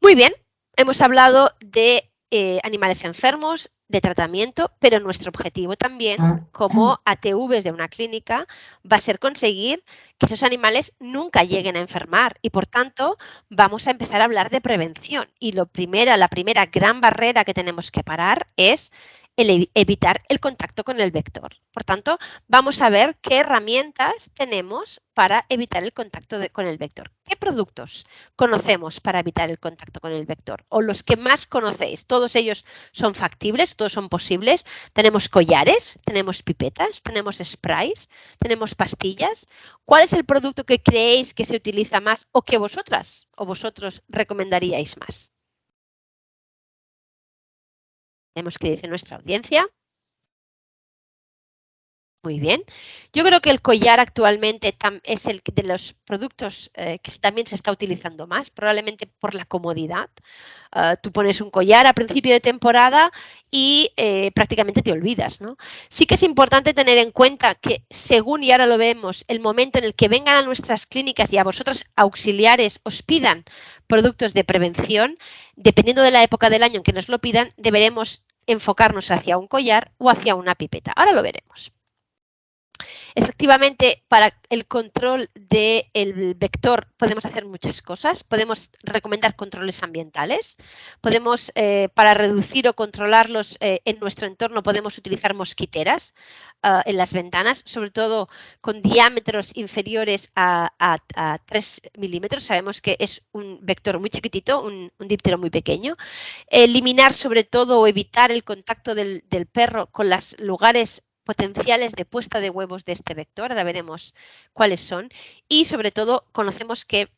A: Muy bien, hemos hablado de animales enfermos, de tratamiento, pero nuestro objetivo también, como ATVs de una clínica, va a ser conseguir que esos animales nunca lleguen a enfermar y, por tanto, vamos a empezar a hablar de prevención. Y la primera gran barrera que tenemos que parar es evitar el contacto con el vector. Por tanto, vamos a ver qué herramientas tenemos para evitar el contacto con el vector. ¿Qué productos conocemos para evitar el contacto con el vector? O los que más conocéis. Todos ellos son factibles, todos son posibles. Tenemos collares, tenemos pipetas, tenemos sprays, tenemos pastillas. ¿Cuál es el producto que creéis que se utiliza más o que vosotras o vosotros recomendaríais más? Vemos que dice nuestra audiencia. Muy bien. Yo creo que el collar actualmente es el de los productos que también se está utilizando más, probablemente por la comodidad. Tú pones un collar a principio de temporada y prácticamente te olvidas, ¿no? Sí que es importante tener en cuenta que según, y ahora lo vemos, el momento en el que vengan a nuestras clínicas y a vosotros auxiliares os pidan productos de prevención, dependiendo de la época del año en que nos lo pidan, deberemos enfocarnos hacia un collar o hacia una pipeta. Ahora lo veremos. Efectivamente, para el control del vector podemos hacer muchas cosas. Podemos recomendar controles ambientales. Podemos, para reducir o controlarlos en nuestro entorno, podemos utilizar mosquiteras en las ventanas, sobre todo con diámetros inferiores a 3 milímetros. Sabemos que es un vector muy chiquitito, un díptero muy pequeño. Eliminar sobre todo o evitar el contacto del perro con los lugares potenciales de puesta de huevos de este vector, ahora veremos cuáles son, y sobre todo conocemos que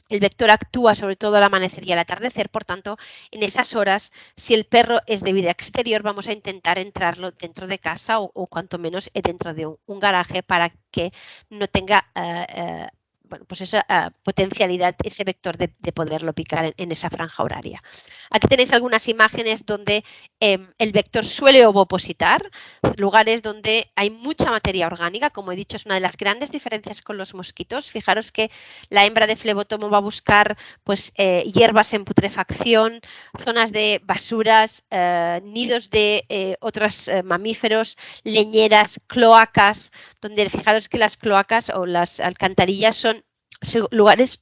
A: el vector actúa sobre todo al amanecer y al atardecer, por tanto, en esas horas, si el perro es de vida exterior, vamos a intentar entrarlo dentro de casa o cuanto menos dentro de un garaje para que no tenga bueno, pues esa potencialidad, ese vector de poderlo picar en esa franja horaria. Aquí tenéis algunas imágenes donde el vector suele ovopositar, lugares donde hay mucha materia orgánica, como he dicho, es una de las grandes diferencias con los mosquitos. Fijaros que la hembra de flebotomo va a buscar pues, hierbas en putrefacción, zonas de basuras, nidos de otros mamíferos, leñeras, cloacas, donde fijaros que las cloacas o las alcantarillas son lugares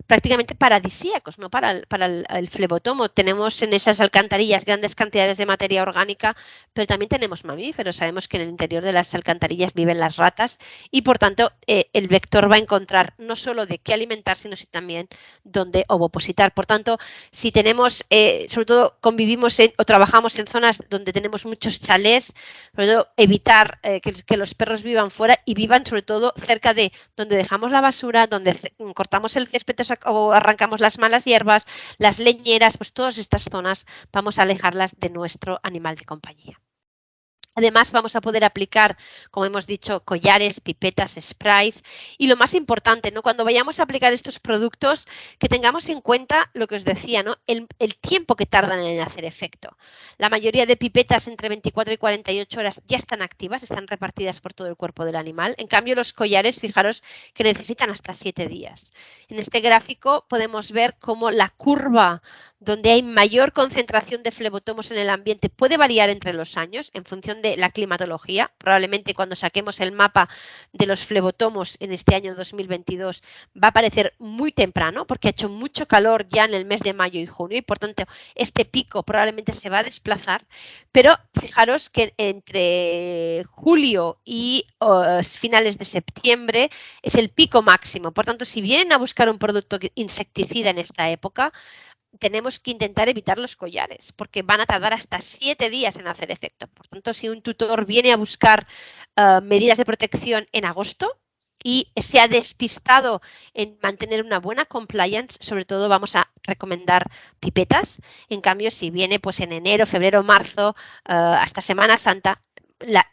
A: prácticamente paradisíacos, ¿no? Para el flebotomo. Tenemos en esas alcantarillas grandes cantidades de materia orgánica, pero también tenemos mamíferos. Sabemos que en el interior de las alcantarillas viven las ratas y, por tanto, el vector va a encontrar no solo de qué alimentar, sino también dónde ovopositar. Por tanto, si tenemos, sobre todo convivimos o trabajamos en zonas donde tenemos muchos chalés, sobre todo evitar que los perros vivan fuera y vivan sobre todo cerca de donde dejamos la basura, donde cortamos el césped o arrancamos las malas hierbas, las leñeras, pues todas estas zonas vamos a alejarlas de nuestro animal de compañía. Además, vamos a poder aplicar, como hemos dicho, collares, pipetas, sprays y lo más importante, ¿no? Cuando vayamos a aplicar estos productos, que tengamos en cuenta lo que os decía, ¿no? El tiempo que tardan en hacer efecto. La mayoría de pipetas entre 24 y 48 horas ya están activas, están repartidas por todo el cuerpo del animal. En cambio, los collares, fijaros que necesitan hasta 7 días. En este gráfico podemos ver cómo la curva donde hay mayor concentración de flebotomos en el ambiente puede variar entre los años en función de la climatología. Probablemente cuando saquemos el mapa de los flebotomos en este año 2022 va a aparecer muy temprano porque ha hecho mucho calor ya en el mes de mayo y junio y por tanto este pico probablemente se va a desplazar, pero fijaros que entre julio y finales de septiembre es el pico máximo. Por tanto, si vienen a buscar un producto insecticida en esta época, tenemos que intentar evitar los collares, porque van a tardar hasta 7 días en hacer efecto. Por tanto, si un tutor viene a buscar medidas de protección en agosto y se ha despistado en mantener una buena compliance, sobre todo vamos a recomendar pipetas. En cambio, si viene pues en enero, febrero, marzo, hasta Semana Santa,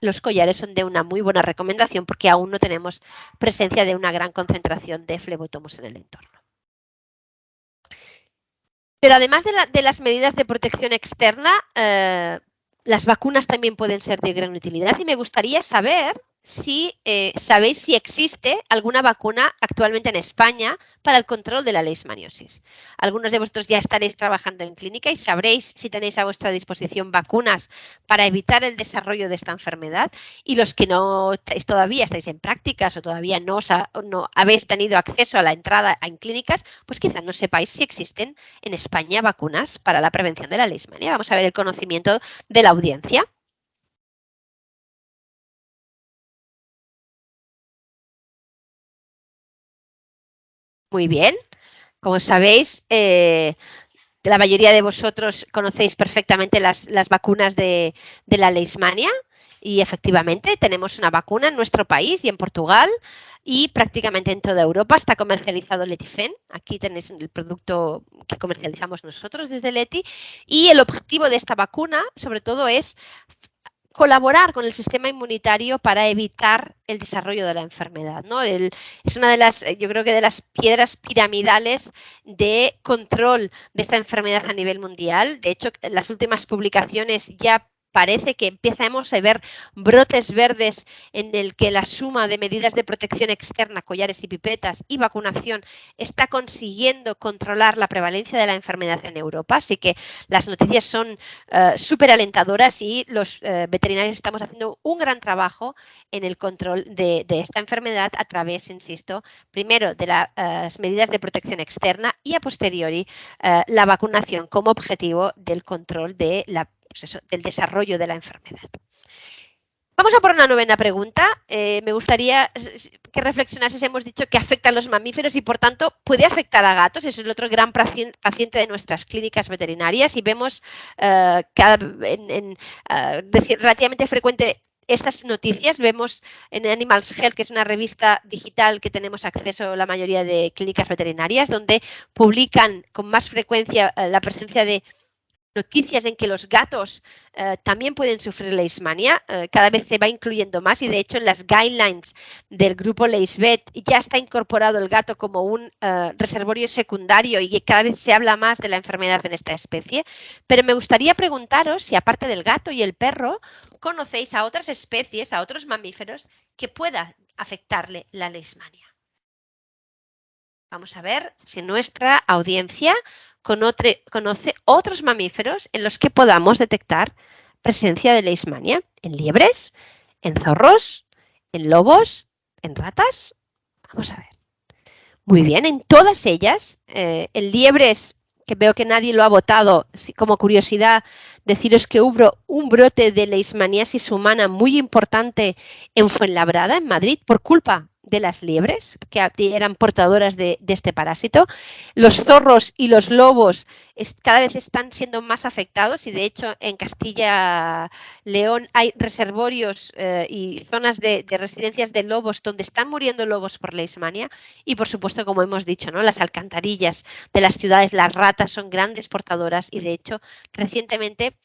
A: los collares son de una muy buena recomendación porque aún no tenemos presencia de una gran concentración de flebotomos en el entorno. Pero además de las medidas de protección externa, las vacunas también pueden ser de gran utilidad y me gustaría saber si sabéis si existe alguna vacuna actualmente en España para el control de la leishmaniosis. Algunos de vosotros ya estaréis trabajando en clínica y sabréis si tenéis a vuestra disposición vacunas para evitar el desarrollo de esta enfermedad y los que no todavía estáis en prácticas o todavía no habéis tenido acceso a la entrada en clínicas, pues quizás no sepáis si existen en España vacunas para la prevención de la leishmania. Vamos a ver el conocimiento de la audiencia. Muy bien. Como sabéis, la mayoría de vosotros conocéis perfectamente las vacunas de la leishmania y efectivamente tenemos una vacuna en nuestro país y en Portugal y prácticamente en toda Europa está comercializado Letifen. Aquí tenéis el producto que comercializamos nosotros desde Leti, y el objetivo de esta vacuna sobre todo es colaborar con el sistema inmunitario para evitar el desarrollo de la enfermedad, ¿no? Es una de las, yo creo que de las piedras piramidales de control de esta enfermedad a nivel mundial. De hecho, las últimas publicaciones ya parece que empezamos a ver brotes verdes en el que la suma de medidas de protección externa, collares y pipetas y vacunación está consiguiendo controlar la prevalencia de la enfermedad en Europa. Así que las noticias son súper alentadoras y los veterinarios estamos haciendo un gran trabajo en el control de esta enfermedad a través, insisto, primero de las medidas de protección externa y a posteriori la vacunación como objetivo del control de del desarrollo de la enfermedad. Vamos a por una novena pregunta. Me gustaría que reflexionases. Hemos dicho que afecta a los mamíferos y, por tanto, puede afectar a gatos. Es el otro gran paciente de nuestras clínicas veterinarias y vemos relativamente frecuente estas noticias. Vemos en Animals Health, que es una revista digital que tenemos acceso a la mayoría de clínicas veterinarias, donde publican con más frecuencia la presencia de noticias en que los gatos también pueden sufrir leishmania. Cada vez se va incluyendo más y, de hecho, en las guidelines del grupo LaceVet ya está incorporado el gato como un reservorio secundario y cada vez se habla más de la enfermedad en esta especie. Pero me gustaría preguntaros si, aparte del gato y el perro, conocéis a otras especies, a otros mamíferos que pueda afectarle la leishmania. Vamos a ver si nuestra audiencia conoce otros mamíferos en los que podamos detectar presencia de leishmania. ¿En liebres? ¿En zorros? ¿En lobos? ¿En ratas? Vamos a ver. Muy bien, en todas ellas, en liebres, que veo que nadie lo ha votado, como curiosidad, deciros que hubo un brote de leishmaniasis humana muy importante en Fuenlabrada, en Madrid, por culpa de las liebres, que eran portadoras de este parásito. Los zorros y los lobos cada vez están siendo más afectados y, de hecho, en Castilla-León hay reservorios y zonas de residencias de lobos donde están muriendo lobos por leishmania y, por supuesto, como hemos dicho, ¿no?, las alcantarillas de las ciudades, las ratas son grandes portadoras y, de hecho, recientemente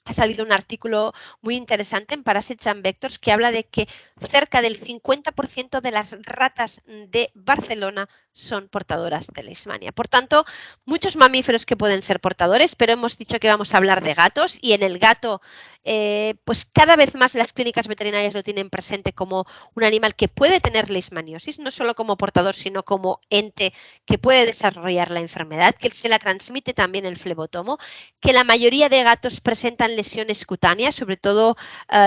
A: ha salido un artículo muy interesante en Parasites and Vectors que habla de que cerca del 50% de las ratas de Barcelona son portadoras de leishmania. Por tanto, muchos mamíferos que pueden ser portadores, pero hemos dicho que vamos a hablar de gatos y en el gato, pues cada vez más las clínicas veterinarias lo tienen presente como un animal que puede tener leishmaniosis, no solo como portador, sino como ente que puede desarrollar la enfermedad, que se la transmite también el flebotomo, que la mayoría de gatos presentan lesiones cutáneas, sobre todo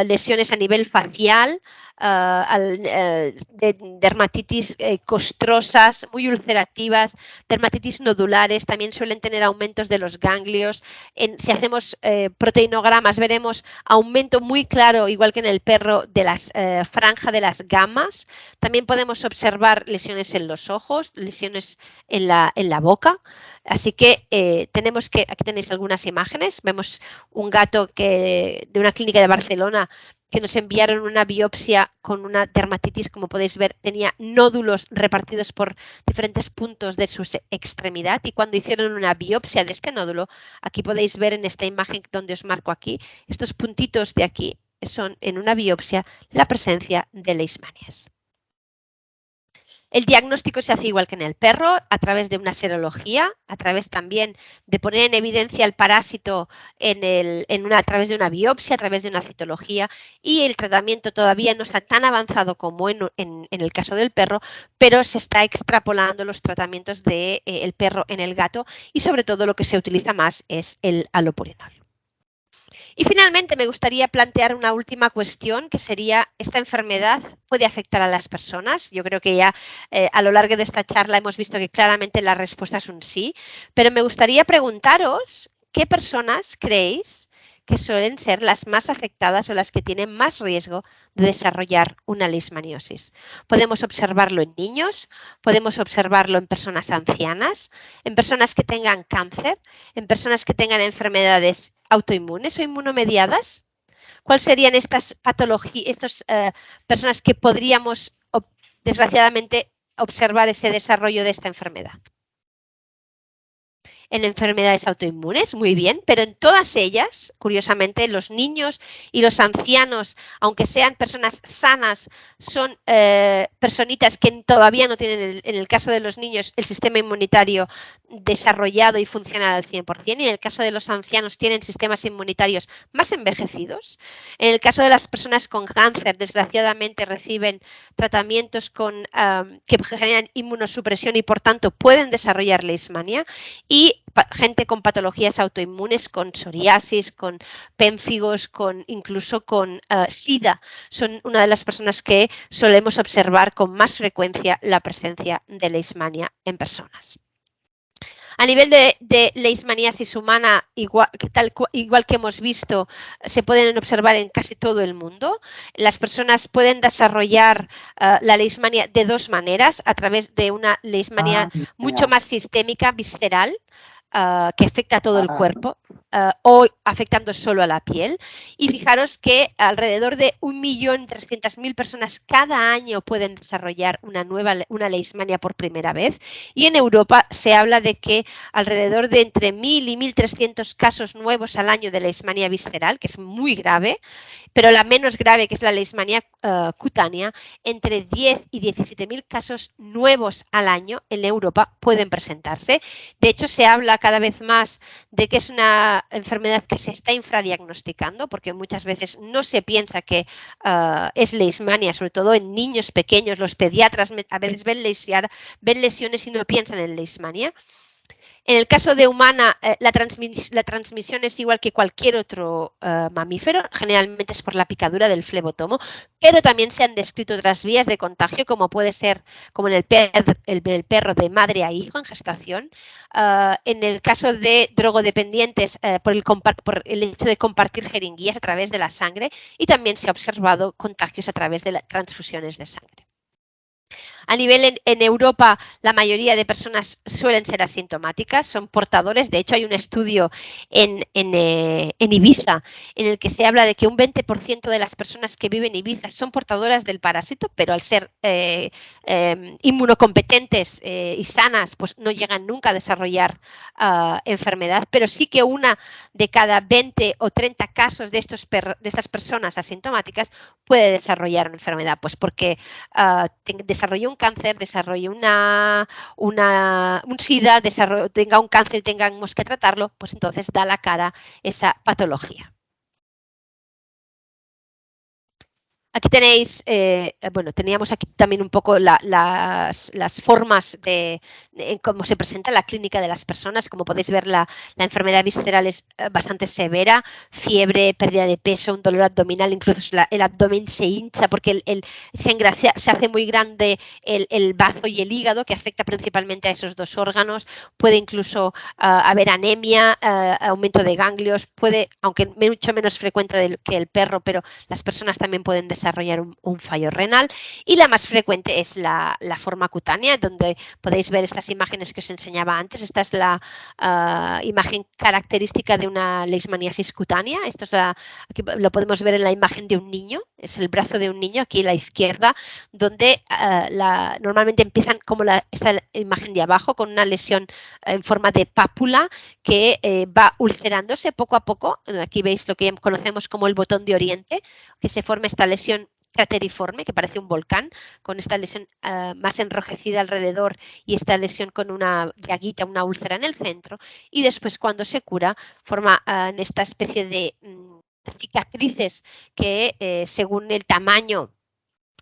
A: lesiones a nivel facial, de dermatitis costrosas, muy ulcerativas, dermatitis nodulares, también suelen tener aumentos de los ganglios. Si hacemos proteinogramas veremos aumento muy claro, igual que en el perro, de la franja de las gamas. También podemos observar lesiones en los ojos, lesiones en la boca. Así que aquí tenéis algunas imágenes. Vemos un gato de una clínica de Barcelona que nos enviaron una biopsia con una dermatitis, como podéis ver, tenía nódulos repartidos por diferentes puntos de su extremidad y cuando hicieron una biopsia de este nódulo, aquí podéis ver en esta imagen donde os marco aquí, estos puntitos de aquí son en una biopsia la presencia de leishmanias. El diagnóstico se hace igual que en el perro, a través de una serología, a través también de poner en evidencia el parásito a través de una biopsia, a través de una citología, y el tratamiento todavía no está tan avanzado como en el caso del perro, pero se está extrapolando los tratamientos del perro en el gato y sobre todo lo que se utiliza más es el allopurinol. Y finalmente me gustaría plantear una última cuestión, que sería: ¿esta enfermedad puede afectar a las personas? Yo creo que ya a lo largo de esta charla hemos visto que claramente la respuesta es un sí, pero me gustaría preguntaros qué personas creéis que suelen ser las más afectadas o las que tienen más riesgo de desarrollar una leishmaniosis. Podemos observarlo en niños, podemos observarlo en personas ancianas, en personas que tengan cáncer, en personas que tengan enfermedades autoinmunes o inmunomediadas. ¿Cuáles serían estas patologías, estas personas que podríamos desgraciadamente, observar ese desarrollo de esta enfermedad. En enfermedades autoinmunes, muy bien, pero en todas ellas, curiosamente, los niños y los ancianos, aunque sean personas sanas, son personitas que todavía no tienen, en el caso de los niños, el sistema inmunitario desarrollado y funcional al 100%, y en el caso de los ancianos tienen sistemas inmunitarios más envejecidos. En el caso de las personas con cáncer, desgraciadamente reciben tratamientos que generan inmunosupresión y por tanto pueden desarrollar leishmania, y gente con patologías autoinmunes, con psoriasis, con pénfigos, incluso con SIDA, son una de las personas que solemos observar con más frecuencia la presencia de leishmania en personas. A nivel de leishmaniasis humana, igual que hemos visto, se pueden observar en casi todo el mundo. Las personas pueden desarrollar la leishmania de dos maneras, a través de una leishmania mucho más sistémica, visceral, que afecta a todo el cuerpo, o afectando solo a la piel. Y fijaros que alrededor de 1.300.000 personas cada año pueden desarrollar una leishmania por primera vez. Y en Europa se habla de que alrededor de entre 1.000 y 1.300 casos nuevos al año de leishmania visceral, que es muy grave, pero la menos grave, que es la leishmania cutánea, entre 10 y 17.000 casos nuevos al año en Europa pueden presentarse. De hecho, se habla cada vez más de que es una enfermedad que se está infradiagnosticando, porque muchas veces no se piensa que es leishmania, sobre todo en niños pequeños. Los pediatras a veces ven lesiones y no piensan en leishmania. En el caso de humana, la transmisión es igual que cualquier otro mamífero, generalmente es por la picadura del flebotomo, pero también se han descrito otras vías de contagio, como puede ser como en el perro de madre a hijo en gestación. En el caso de drogodependientes, por el hecho de compartir jeringuillas a través de la sangre, y también se ha observado contagios a través de transfusiones de sangre. A nivel en Europa, la mayoría de personas suelen ser asintomáticas, son portadores. De hecho, hay un estudio en Ibiza en el que se habla de que un 20% de las personas que viven en Ibiza son portadoras del parásito, pero al ser inmunocompetentes y sanas, pues no llegan nunca a desarrollar enfermedad. Pero sí que una de cada 20 o 30 casos de estas personas asintomáticas puede desarrollar una enfermedad, pues porque desarrolló un cáncer, desarrolle un SIDA, tenga un cáncer y tengamos que tratarlo, pues entonces da la cara esa patología. Aquí tenéis, bueno, teníamos aquí también un poco las formas de cómo se presenta la clínica de las personas. Como podéis ver, la enfermedad visceral es bastante severa: fiebre, pérdida de peso, un dolor abdominal, incluso el abdomen se hincha porque se hace muy grande el bazo y el hígado, que afecta principalmente a esos dos órganos. Puede incluso haber anemia, aumento de ganglios, aunque mucho menos frecuente que el perro, pero las personas también pueden desarrollar un fallo renal. Y la más frecuente es la forma cutánea, donde podéis ver estas imágenes que os enseñaba antes. Esta es la imagen característica de una leishmaniasis cutánea. Aquí lo podemos ver en la imagen de un niño, es el brazo de un niño aquí a la izquierda, donde normalmente empiezan como esta imagen de abajo, con una lesión en forma de pápula que va ulcerándose poco a poco. Aquí veis lo que conocemos como el botón de Oriente, que se forma esta lesión crateriforme, que parece un volcán, con esta lesión más enrojecida alrededor y esta lesión con una llaguita, una úlcera en el centro. Y después, cuando se cura, forma en esta especie de cicatrices que, según el tamaño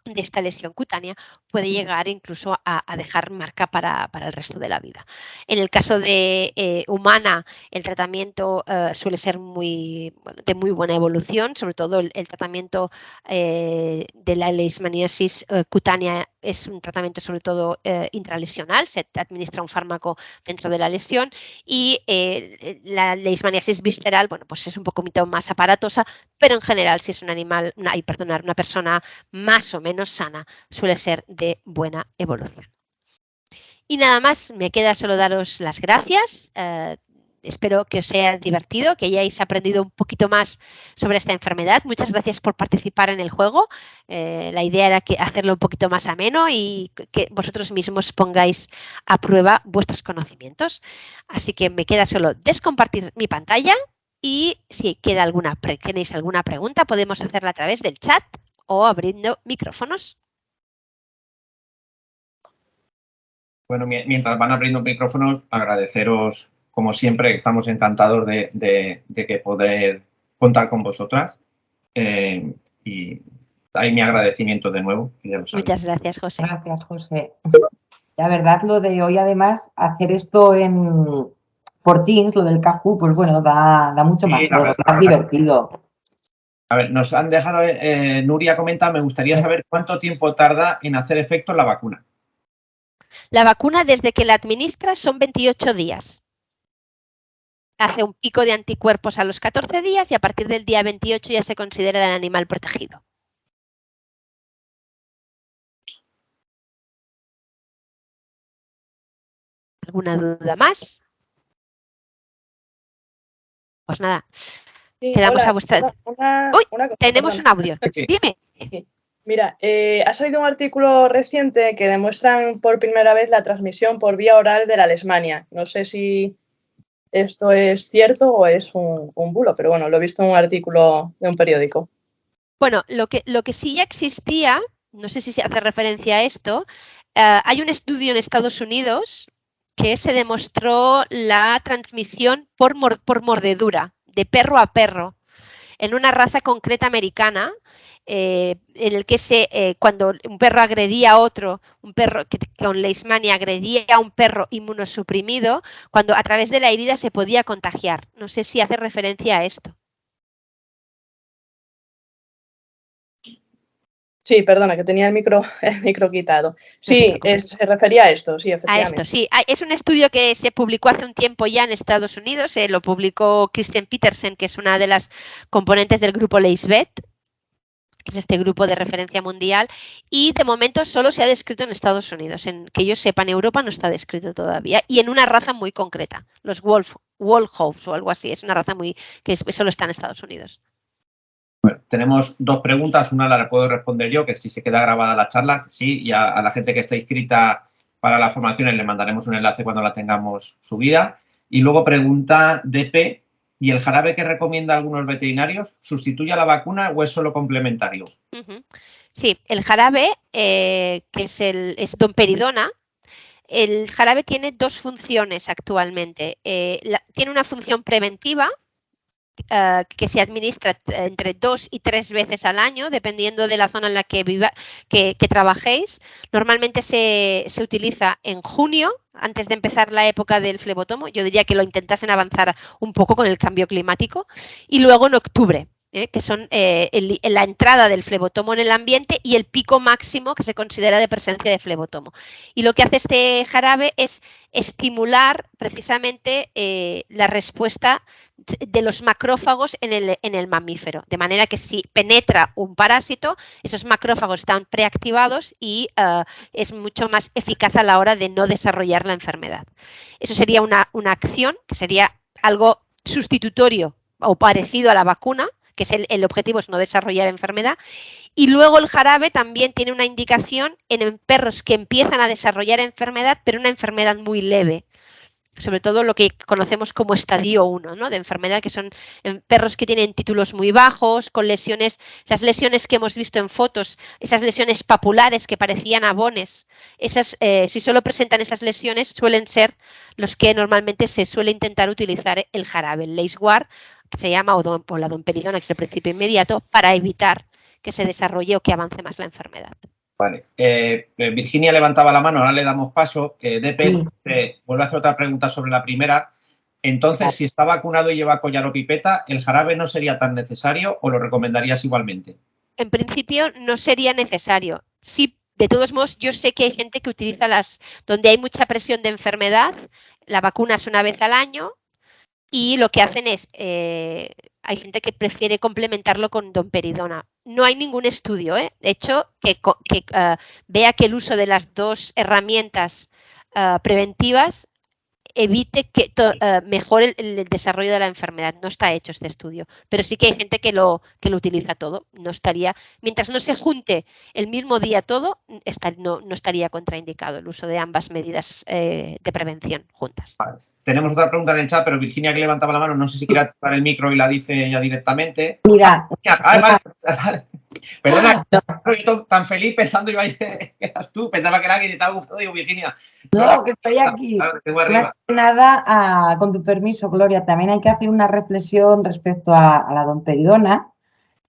A: de esta lesión cutánea, puede llegar incluso a dejar marca para el resto de la vida. En el caso de humana, el tratamiento suele ser de muy buena evolución, sobre todo el tratamiento de la leishmaniasis cutánea es un tratamiento sobre todo intralesional, se administra un fármaco dentro de la lesión, y la leishmaniasis visceral, bueno, pues es un poquito más aparatosa, pero en general, si es una persona más o menos sana, suele ser de buena evolución. Y nada más, me queda solo daros las gracias. espero que os sea divertido, que hayáis aprendido un poquito más sobre esta enfermedad. Muchas gracias por participar en el juego. La idea era hacerlo un poquito más ameno y que vosotros mismos pongáis a prueba vuestros conocimientos. Así que me queda solo descompartir mi pantalla y si tenéis alguna pregunta podemos hacerla a través del chat o abriendo micrófonos.
B: Bueno, mientras van abriendo micrófonos, agradeceros, como siempre, que estamos encantados de que poder contar con vosotras. Y ahí mi agradecimiento de nuevo. Ya lo sabéis.
A: Muchas gracias, José.
C: Gracias, José. La verdad, lo de hoy, además, hacer esto por Teams, lo del Kahoot, pues bueno, da mucho más juego, más divertido.
B: A ver, nos han dejado, Nuria comenta, me gustaría saber cuánto tiempo tarda en hacer efecto la vacuna.
A: La vacuna, desde que la administras, son 28 días. Hace un pico de anticuerpos a los 14 días y a partir del día 28 ya se considera el animal protegido. ¿Alguna duda más? Pues nada,
D: sí,
A: quedamos
D: hola,
A: a vuestra...
D: ¡Uy!
A: Tenemos un audio. Dime.
D: Mira, ha salido un artículo reciente que demuestran por primera vez la transmisión por vía oral de la leishmania. No sé si esto es cierto o es un bulo, pero bueno, lo he visto en un artículo de un periódico.
A: Bueno, lo que sí ya existía, no sé si se hace referencia a esto, hay un estudio en Estados Unidos que se demostró la transmisión por mordedura, de perro a perro, en una raza concreta americana, en el que cuando un perro agredía a otro, un perro que con leishmania agredía a un perro inmunosuprimido, cuando a través de la herida se podía contagiar. No sé si hace referencia a esto.
D: Sí, perdona, que tenía el micro quitado. Sí, se refería a esto, sí, efectivamente.
A: A esto, sí. Es un estudio que se publicó hace un tiempo ya en Estados Unidos, lo publicó Kristen Petersen, que es una de las componentes del grupo LeishVet, que es este grupo de referencia mundial, y de momento solo se ha descrito en Estados Unidos. En que yo sepa, en Europa no está descrito todavía, y en una raza muy concreta, los Wolfhounds o algo así. Es una raza que solo está en Estados Unidos.
B: Bueno, tenemos dos preguntas, una la puedo responder yo, que si se queda grabada la charla, sí, y a la gente que está inscrita para las formaciones le mandaremos un enlace cuando la tengamos subida. Y luego pregunta DP, ¿y el jarabe que recomienda algunos veterinarios sustituye a la vacuna o es solo complementario?
A: Sí, el jarabe, que es domperidona, el jarabe tiene dos funciones actualmente. Tiene una función preventiva, que se administra entre 2 y 3 veces al año, dependiendo de la zona en la que trabajéis. Normalmente se utiliza en junio, antes de empezar la época del flebotomo. Yo diría que lo intentasen avanzar un poco con el cambio climático. Y luego en octubre, que son la entrada del flebotomo en el ambiente y el pico máximo que se considera de presencia de flebotomo. Y lo que hace este jarabe es estimular precisamente la respuesta de los macrófagos en el mamífero, de manera que si penetra un parásito, esos macrófagos están preactivados y es mucho más eficaz a la hora de no desarrollar la enfermedad. Eso sería una acción que sería algo sustitutorio o parecido a la vacuna, que es el objetivo es no desarrollar enfermedad. Y luego el jarabe también tiene una indicación en perros que empiezan a desarrollar enfermedad, pero una enfermedad muy leve. Sobre todo lo que conocemos como estadio 1, ¿no? De enfermedad, que son perros que tienen títulos muy bajos, con lesiones, esas lesiones que hemos visto en fotos, esas lesiones papulares que parecían abones, si solo presentan esas lesiones, suelen ser los que normalmente se suele intentar utilizar el jarabe, el Leishguard, que se llama, o la domperidona, que es el principio inmediato, para evitar que se desarrolle o que avance más la enfermedad.
B: Vale. Virginia levantaba la mano, ahora le damos paso. DP vuelve a hacer otra pregunta sobre la primera. Entonces, si está vacunado y lleva collar o pipeta, ¿el jarabe no sería tan necesario o lo recomendarías igualmente?
A: En principio no sería necesario. Sí, de todos modos, yo sé que hay gente que utiliza donde hay mucha presión de enfermedad, la vacuna es una vez al año y lo que hacen es, hay gente que prefiere complementarlo con domperidona. No hay ningún estudio, de hecho, que vea que el uso de las dos herramientas preventivas evite que mejore el desarrollo de la enfermedad. No está hecho este estudio, pero sí que hay gente que lo utiliza todo. No estaría, mientras no se junte el mismo día todo, no estaría contraindicado el uso de ambas medidas de prevención juntas.
B: Vale. Tenemos otra pregunta en el chat, pero Virginia, que levantaba la mano, no sé si quiere activar el micro y la dice ya directamente.
C: Mira,
B: Vale. Perdona, yo tan feliz pensando que eras tú, pensaba que era alguien y te estaba gustando, digo, Virginia.
C: no, que estoy aquí.
B: Claro, tengo
C: Más
B: arriba.
C: que nada, con tu permiso, Gloria, también hay que hacer una reflexión respecto a la domperidona.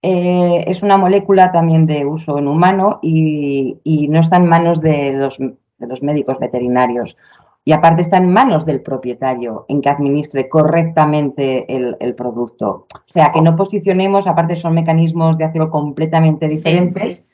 C: Es una molécula también de uso en humano y no está en manos de los médicos veterinarios. Y aparte está en manos del propietario en que administre correctamente el producto. O sea, que no posicionemos, aparte son mecanismos de hacerlo completamente diferentes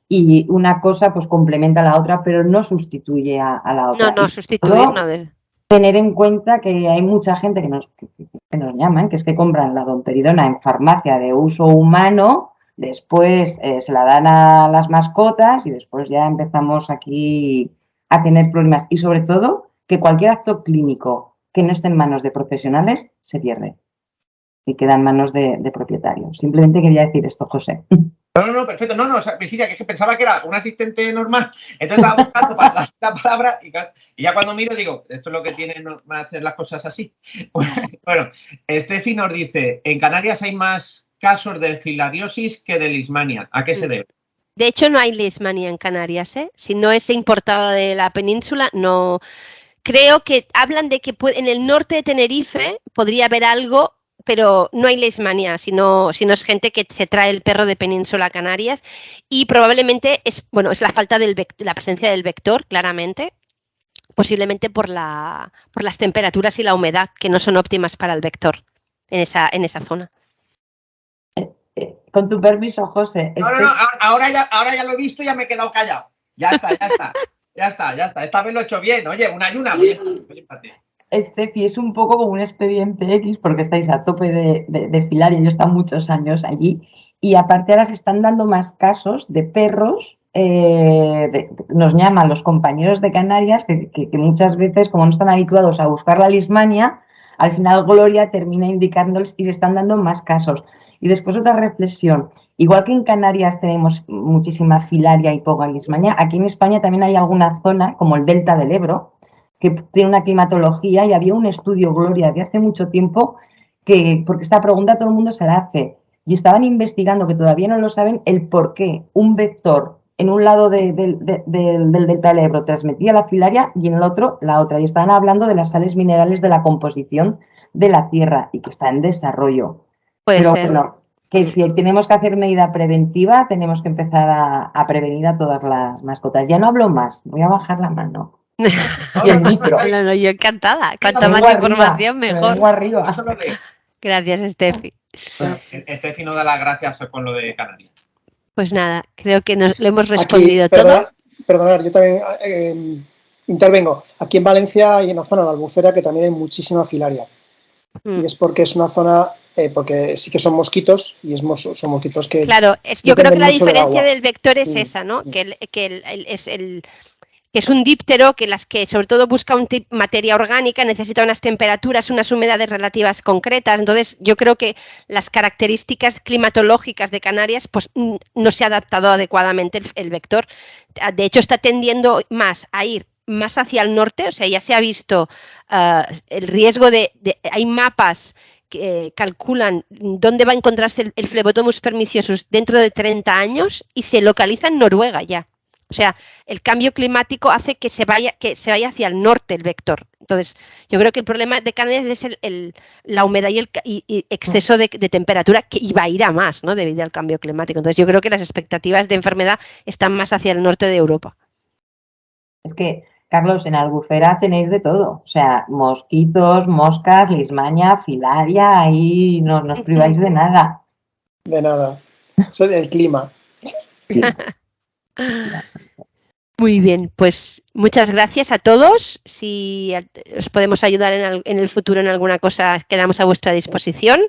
C: y una cosa pues complementa a la otra, pero no sustituye a la otra.
A: No, sustituir no.
C: Tener en cuenta que hay mucha gente que nos llaman, que es que compran la domperidona en farmacia de uso humano, después se la dan a las mascotas y después ya empezamos aquí a tener problemas. Y sobre todo, que cualquier acto clínico que no esté en manos de profesionales se pierde y queda en manos de propietarios. Simplemente quería decir esto, José.
B: No, perfecto. No, o sea, Virginia, que es que pensaba que era un asistente normal, entonces estaba buscando para la palabra y ya cuando miro digo, esto es lo que tienen para hacer las cosas así. Bueno, Steffi nos dice, en Canarias hay más casos de filariosis que de leishmania. ¿A qué se debe?
A: De hecho, no hay leishmania en Canarias, ¿eh? Si no es importada de la península, no. Creo que hablan de que en el norte de Tenerife podría haber algo, pero no hay leishmania, sino es gente que se trae el perro de Península Canarias y probablemente es la falta la presencia del vector, claramente, posiblemente por las temperaturas y la humedad que no son óptimas para el vector en esa zona.
C: Con tu permiso, José.
B: No, ahora ya lo he visto y ya me he quedado callado. Ya está. Esta vez lo he hecho bien. Oye, una ayuna.
C: Steffi, es un poco como un expediente X porque estáis a tope de filaria. Yo he estado muchos años allí y aparte ahora se están dando más casos de perros. Nos llaman los compañeros de Canarias que muchas veces, como no están habituados a buscar la leishmania, al final Gloria termina indicándoles y se están dando más casos. Y después otra reflexión. Igual que en Canarias tenemos muchísima filaria y poca leishmania, aquí en España también hay alguna zona, como el Delta del Ebro, que tiene una climatología y había un estudio, Gloria, de hace mucho tiempo, porque esta pregunta todo el mundo se la hace, y estaban investigando, que todavía no lo saben, el por qué un vector en un lado del Delta del Ebro transmitía la filaria y en el otro la otra. Y estaban hablando de las sales minerales de la composición de la tierra y que está en desarrollo. Pero bueno, que si tenemos que hacer medida preventiva, tenemos que empezar a prevenir a todas las mascotas. Ya no hablo más, voy a bajar la mano. Y el micro.
A: No, yo encantada. Cuanta más información, mejor.
C: Arriba.
A: Gracias, Steffi.
B: Bueno, Steffi nos da las gracias con lo de Canarias.
A: Pues nada, creo que le hemos respondido todo.
E: Perdonad, yo también intervengo. Aquí en Valencia hay una zona, la Albufera, que también hay muchísima filaria. Y es porque es una zona, porque sí que son mosquitos y son mosquitos que...
A: Claro, yo creo que la diferencia del vector es esa, ¿no? Que es un díptero que sobre todo busca materia orgánica, necesita unas temperaturas, unas humedades relativas concretas. Entonces, yo creo que las características climatológicas de Canarias pues no se ha adaptado adecuadamente el vector. De hecho, está tendiendo más a ir más hacia el norte, o sea, ya se ha visto el riesgo hay mapas que calculan dónde va a encontrarse el Phlebotomus perniciosus dentro de 30 años y se localiza en Noruega ya. O sea, el cambio climático hace que se vaya hacia el norte el vector. Entonces, yo creo que el problema de Canarias es la humedad y exceso de temperatura que iba a ir a más, ¿no? Debido al cambio climático. Entonces, yo creo que las expectativas de enfermedad están más hacia el norte de Europa.
C: Es que, Carlos, en Albufera tenéis de todo. O sea, mosquitos, moscas, leishmania, filaria, ahí no os priváis de nada.
E: De nada. Eso es el clima.
A: Muy bien, pues muchas gracias a todos. Si os podemos ayudar en el futuro en alguna cosa, quedamos a vuestra disposición.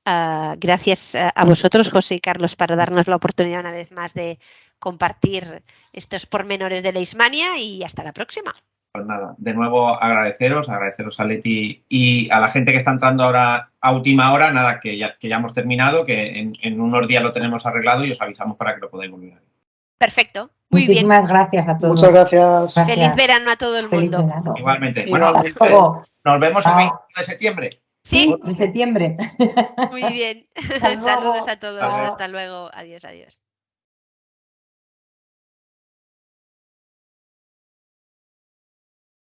A: Gracias a vosotros, José y Carlos, para darnos la oportunidad una vez más de compartir estos pormenores de leishmania y hasta la próxima.
B: Pues nada, de nuevo agradeceros a Leti y a la gente que está entrando ahora a última hora, nada, que ya hemos terminado, que en unos días lo tenemos arreglado y os avisamos para que lo podáis volver a ver.
A: Perfecto, muy bien.
C: Muchísimas gracias a todos.
E: Muchas gracias.
A: Feliz verano a todo el
C: Feliz
A: mundo.
C: verano.
B: Igualmente.
E: Igualmente.
C: Hasta luego.
B: Nos vemos el
C: Chao.
B: 21 de septiembre.
A: Sí,
C: En septiembre.
A: muy bien.
C: Hasta luego.
A: Saludos a todos.
B: Hasta luego.
A: Hasta luego. Adiós, adiós.